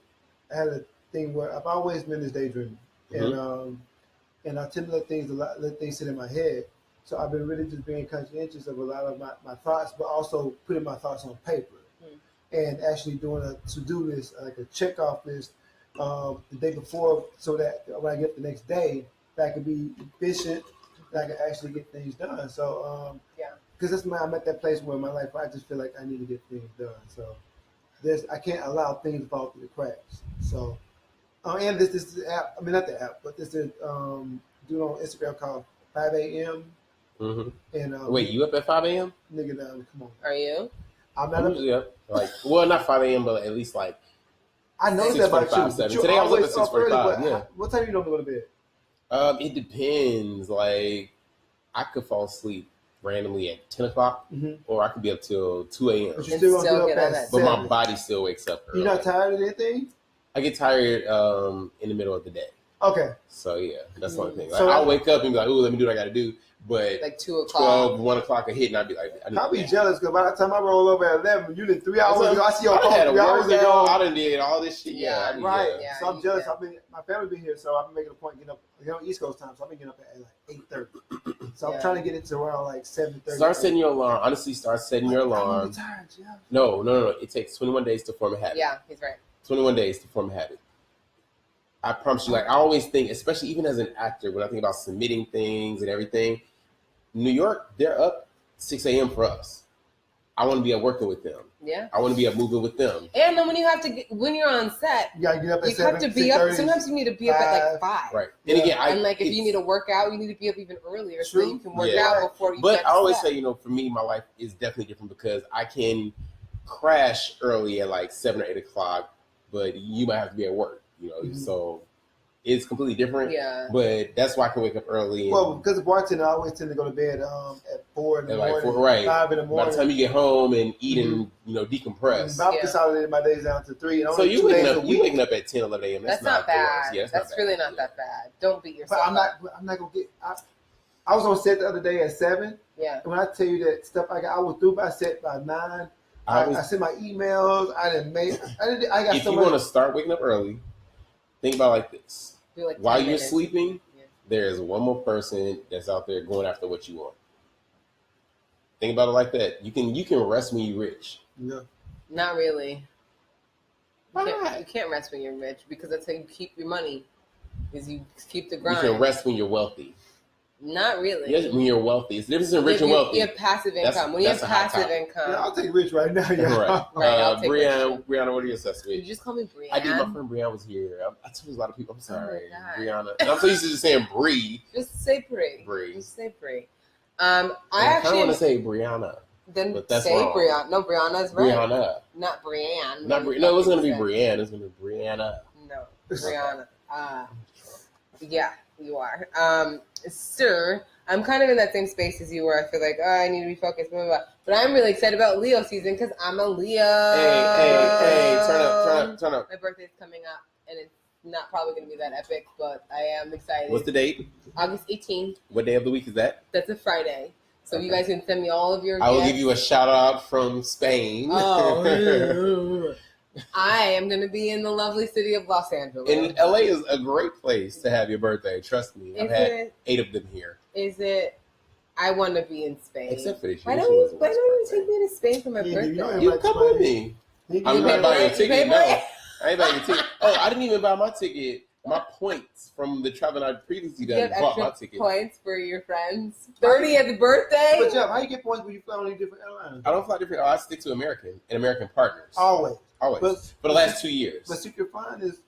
I had a thing where I've always been this daydreaming, and I tend to let things sit in my head. So I've been really just being conscientious of a lot of my thoughts, but also putting my thoughts on paper and actually doing a to-do list, like a check-off list the day before, so that when I get the next day, that I can be efficient, that I can actually get things done. So because I'm at that place where in my life where I just feel like I need to get things done. So I can't allow things to fall through the cracks. So and this app, I mean not the app, but this is do on Instagram called 5 a.m. And Wait, you up at 5 a.m.? Nigga, come on. Are you? I'm not usually up. Like, well, not 5 a.m., but at least like I know that about you. 7. Today I was up at 6:45. Yeah. What time you don't go to bed? It depends. Like, I could fall asleep randomly at 10 o'clock, or I could be up till 2 a.m. But you still gonna get up at 7. But my body still wakes up early. You're not tired of anything? I get tired in the middle of the day. Okay. So yeah, that's one thing. Like, I'll wake up and be like, "Ooh, let me do what I got to do." But like 2 o'clock, 1 o'clock a hit, and I'd be like, I'll be jealous because by the time I roll over at 11, you did 3 hours ago. I see your phone 3 hours ago. I done did all this shit. Yeah, right. Yeah, so I'm jealous. My family been here, so I've been making a point of getting up. East Coast time, so I've been getting up at like 8:30. So I'm trying to get it to around like 7:30. Start setting your alarm. Honestly, start setting your alarm. I'm tired, yeah. No. It takes 21 days to form a habit. Yeah, he's right. 21 days to form a habit. I promise you, like, I always think, especially even as an actor, when I think about submitting things and everything, New York, they're up 6 a.m. for us. I want to be up working with them. Yeah. I want to be up moving with them. And then when you're on set, you gotta get up at 7, have to be up. Sometimes you need to be up at like 5. Right. And again, and like if you need to work out, you need to be up even earlier so you can work out before you. But I always say, for me, my life is definitely different because I can crash early at like 7 or 8 o'clock, but you might have to be at work. So it's completely different. Yeah. But that's why I can wake up early. Well, because of bartender, I always tend to go to bed at 4 in the morning. 5 in the morning. By the time you get home and eat and decompress. I've consolidated my days down to 3. So you waking up at 10, 11 a.m. That's not bad. That's really not that bad. Don't beat yourself. But I'm not gonna get. I was on set the other day at 7. Yeah. And when I tell you that stuff, I was through my set by 9. I sent my emails. I got if you want to start waking up early, think about it like this. Like while you're sleeping, there's one more person that's out there going after what you want. Think about it like that. You can rest when you're rich. Yeah. Not really. Why? You can't rest when you're rich because that's how you keep your money. Is you keep the grind. You can rest when you're wealthy. Not really. Yes, when you're wealthy. It's the difference in rich and wealthy. You have passive income. When you have passive income. Yeah, I'll take rich right now. Yeah. Right. I'll take Brianna, what are you obsessed with? You just call me Brianna. I did. My friend Brianna was here. I told a lot of people. I'm sorry, Oh Brianna. And I'm so used to just saying Bree. Just say Bree. Just say Bree. I actually want to say Brianna. Then but that's say wrong. Brianna. No, Brianna's right. Brianna. Not Brianne. No, it wasn't going to be Brianne. It was going to be Brianna. No, Brianna. Yeah, you are. Sir, I'm kind of in that same space as you where I feel like, I need to be focused, blah, blah, blah. But I'm really excited about Leo season because I'm a Leo. Hey, turn up. My birthday's coming up, and it's not probably going to be that epic, but I am excited. What's the date? August 18th. What day of the week is that? That's a Friday. So you guys can send me all of your I will gifts. give you a shout out from Spain. Oh. I am going to be in the lovely city of Los Angeles. And LA is a great place to have your birthday. Trust me. I've had 8 of them here. Is it? I want to be in Spain. Except for this Why year. don't you take me to Spain for my birthday? You come with me. I'm not buying a ticket. No, Pay I ain't buying a ticket. Oh, I didn't even buy my ticket. My points from the travel I'd previously You have done bought my extra ticket. points for your friends. 30th birthday. But Jeff, how you get points when you fly on these different airlines? I don't fly different. I stick to American and American partners. Always. For the last 2 years. But Secret Fund is.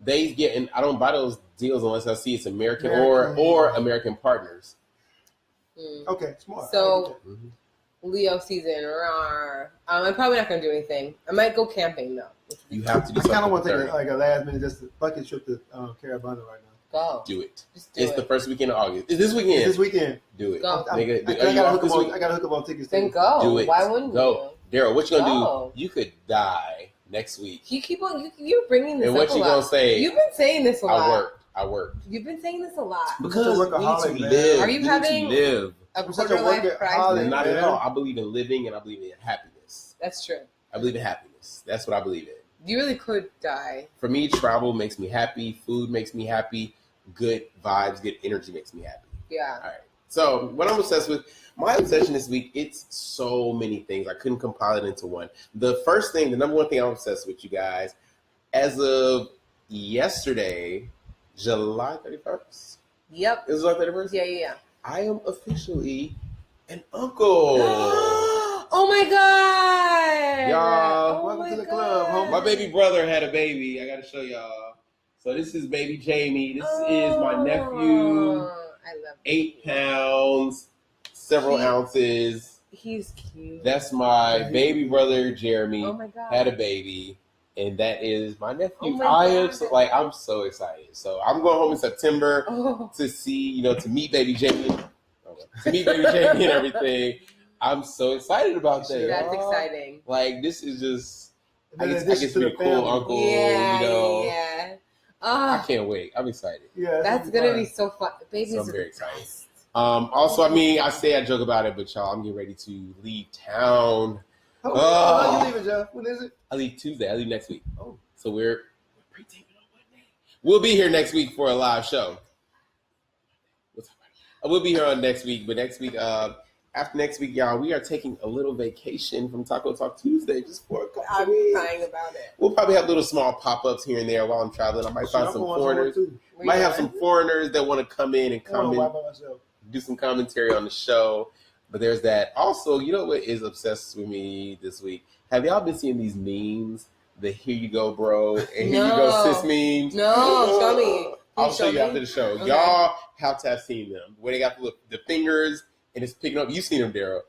They get, and I don't buy those deals unless I see it's American or American partners. Okay, smart. So, Leo season. Rawr. I'm probably not going to do anything. I might go camping though. You have to do I something. kind of want to for take like a last minute just a bucket trip to Carabana right now. Go. Do it. Just do It's it. the first weekend of August. It's this weekend. This weekend. Do it. Go. Nigga, I are you off this week? got to hook up on tickets. Then too. go. Do it. Why wouldn't Go. Daryl, what you gonna Go. do? You could die next week. you? You keep on. You're bringing this And up what a you lot. gonna say? You've been saying this a lot. I worked. You've been saying this a lot. Because we workaholic, need to man. live. Are you We having- need to live? A I'm such quarter a life workaholic. crisis. Not at man. all. I believe in living and I believe in happiness. That's true. I believe in happiness. That's what I believe in. You really could die. For me, travel makes me happy. Food makes me happy. Good vibes, good energy makes me happy. Yeah. All right. So what I'm obsessed with, my obsession this week, it's so many things. I couldn't compile it into one. The first thing, the number one thing I'm obsessed with, you guys, as of yesterday, July 31st. Yep. It was July 31st? Yeah. I am officially an uncle. Oh my god! Y'all, Oh welcome my to the God. club, homie. My baby brother had a baby. I got to show y'all. So this is baby Jamie. This is my nephew. I love 8 pounds, several ounces. He's cute. That's my baby brother Jeremy. Oh my god. Had a baby, and that is my nephew. Oh my I am God. so, I'm so excited. So I'm going home in September Oh. to see, to meet baby Jamie, and everything. I'm so excited about that. That's y'all. exciting. Like this is just, I And guess then to be a cool family. uncle. Yeah. I can't wait. I'm excited. Yeah, That's gonna be so fun. Babies So I'm are very the excited. best. Also, I say I joke about it, but y'all, I'm getting ready to leave town. Oh, you leaving, Jeff? When is it? I leave Tuesday. I leave next week. Oh, so we're pre-taping on Monday. We'll be here next week for a live show. We'll be here on next week, but next week, after next week, y'all, we are taking a little vacation from Taco Talk Tuesday just for a couple I'm weeks. crying about it. We'll probably have little small pop-ups here and there while I'm traveling. I might find some foreigners. Where Might you have going? some foreigners that want to come in and I'm come by in, myself. do some commentary on the show. But there's that. Also, you know what is obsessed with me this week? Have y'all been seeing these memes? The "Here you go, bro," and "Here you go, sis" memes. No, show me. I'll Please show you me. after the show. Okay. Y'all have to have seen them. Where they got the fingers and it's picking up. You seen them, Daryl?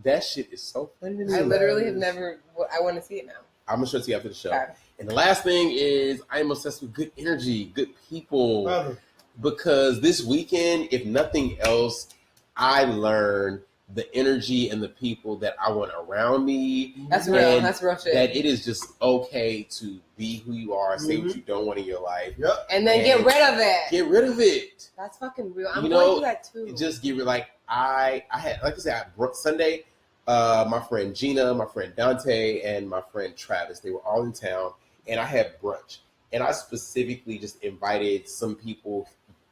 That shit is so funny to me. I literally have never. I want to see it now. I'm gonna show it to you after the show. Okay. And the last thing is, I am obsessed with good energy, good people. Brother. Because this weekend, if nothing else, I learned the energy and the people that I want around me. That's real. And That's real shit. that it is just okay to be who you are, say what you don't want in your life. Yep. and then get and rid of it. Get rid of it. That's fucking real. I'm You going know, through that too. Just get rid. Like I had, like I said, Sunday. My friend Gina, my friend Dante, and my friend Travis, they were all in town, and I had brunch. And I specifically just invited some people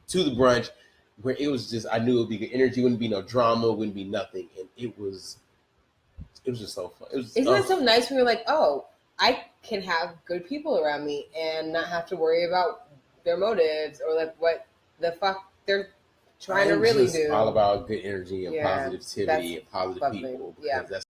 to the brunch where it was just, I knew it would be good energy, wouldn't be no drama, wouldn't be nothing. And it was just so fun. It was, Isn't it so nice when you're like, oh, I can have good people around me and not have to worry about their motives or like what the fuck they're trying to I'm really just do. all about good energy and Yeah, positivity and positive lovely. people. Yeah. Because that's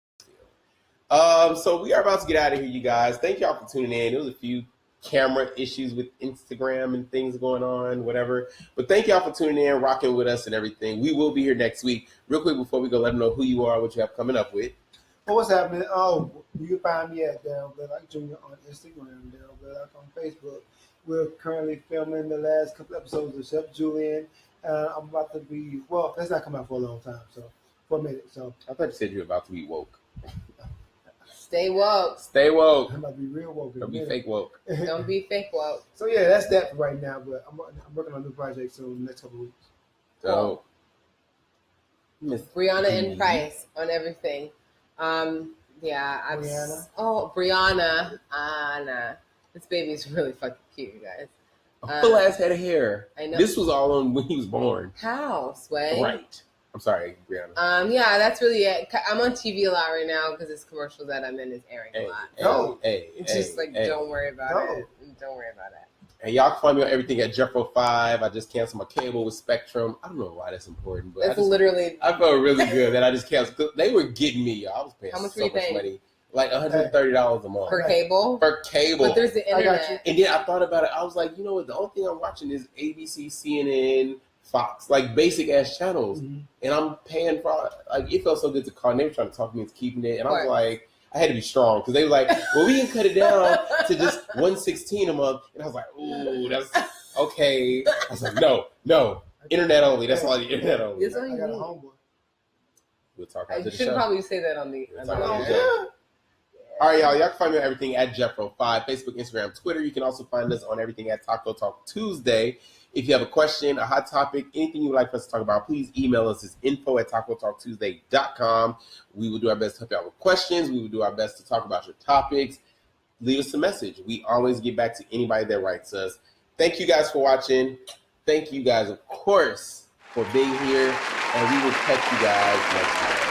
the deal. So we are about to get out of here, you guys. Thank y'all for tuning in. There was a few camera issues with Instagram and things going on, whatever. But thank y'all for tuning in, rocking with us and everything. We will be here next week. Real quick before we go, let them know who you are, what you have coming up with. Well, what's happening? Oh, you can find me at Daryl Black Jr. on Instagram, Daryl Black on Facebook. We're currently filming the last couple episodes of Chef Julian. I'm about to be, well, that's not coming out for a long time, so for a minute. So I thought you said you were about to be woke. Stay woke. Stay woke. I'm about to be real woke. Don't be fake woke. Don't be fake woke. So yeah, that's that for right now. But I'm working on a new project soon in the next couple of weeks. So, Brianna and Price on everything. Yeah, Brianna? Brianna. Anna. This baby's really fucking cute, you guys. a full ass head of hair. I know. This was all on when he was born. How, Sway? Right. I'm sorry, Brianna. Yeah, that's really it. I'm on TV a lot right now because this commercial that I'm in is airing a lot. Don't worry about it. Don't worry about it. And y'all can find me on everything at Jeffro5. I just canceled my cable with Spectrum. I don't know why that's important, but I felt really good that I just canceled. They were getting me, y'all. I was paying so much money. Like $130 a month. For cable? For cable. But there's the internet. And then I thought about it. I was like, you know what? The only thing I'm watching is ABC, CNN, Fox, like basic ass channels. Mm-hmm. And I'm paying for, like, it felt so good to call. And they were trying to talk to me into keeping it. And I was like, I had to be strong because they were like, well, we can cut it down to just $116 a month. And I was like, ooh, that's okay. I was like, no, internet only. That's all I need, internet only. It's only I got a homeboy. We'll talk after the show. You should probably say that on the show. All right, y'all can find me on everything at Jeffro5, Facebook, Instagram, Twitter. You can also find us on everything at Taco Talk Tuesday. If you have a question, a hot topic, anything you would like for us to talk about, please email us. It's info@tacotalktuesday.com. We will do our best to help you out with questions. We will do our best to talk about your topics. Leave us a message. We always get back to anybody that writes us. Thank you guys for watching. Thank you guys, of course, for being here. And we will catch you guys next time.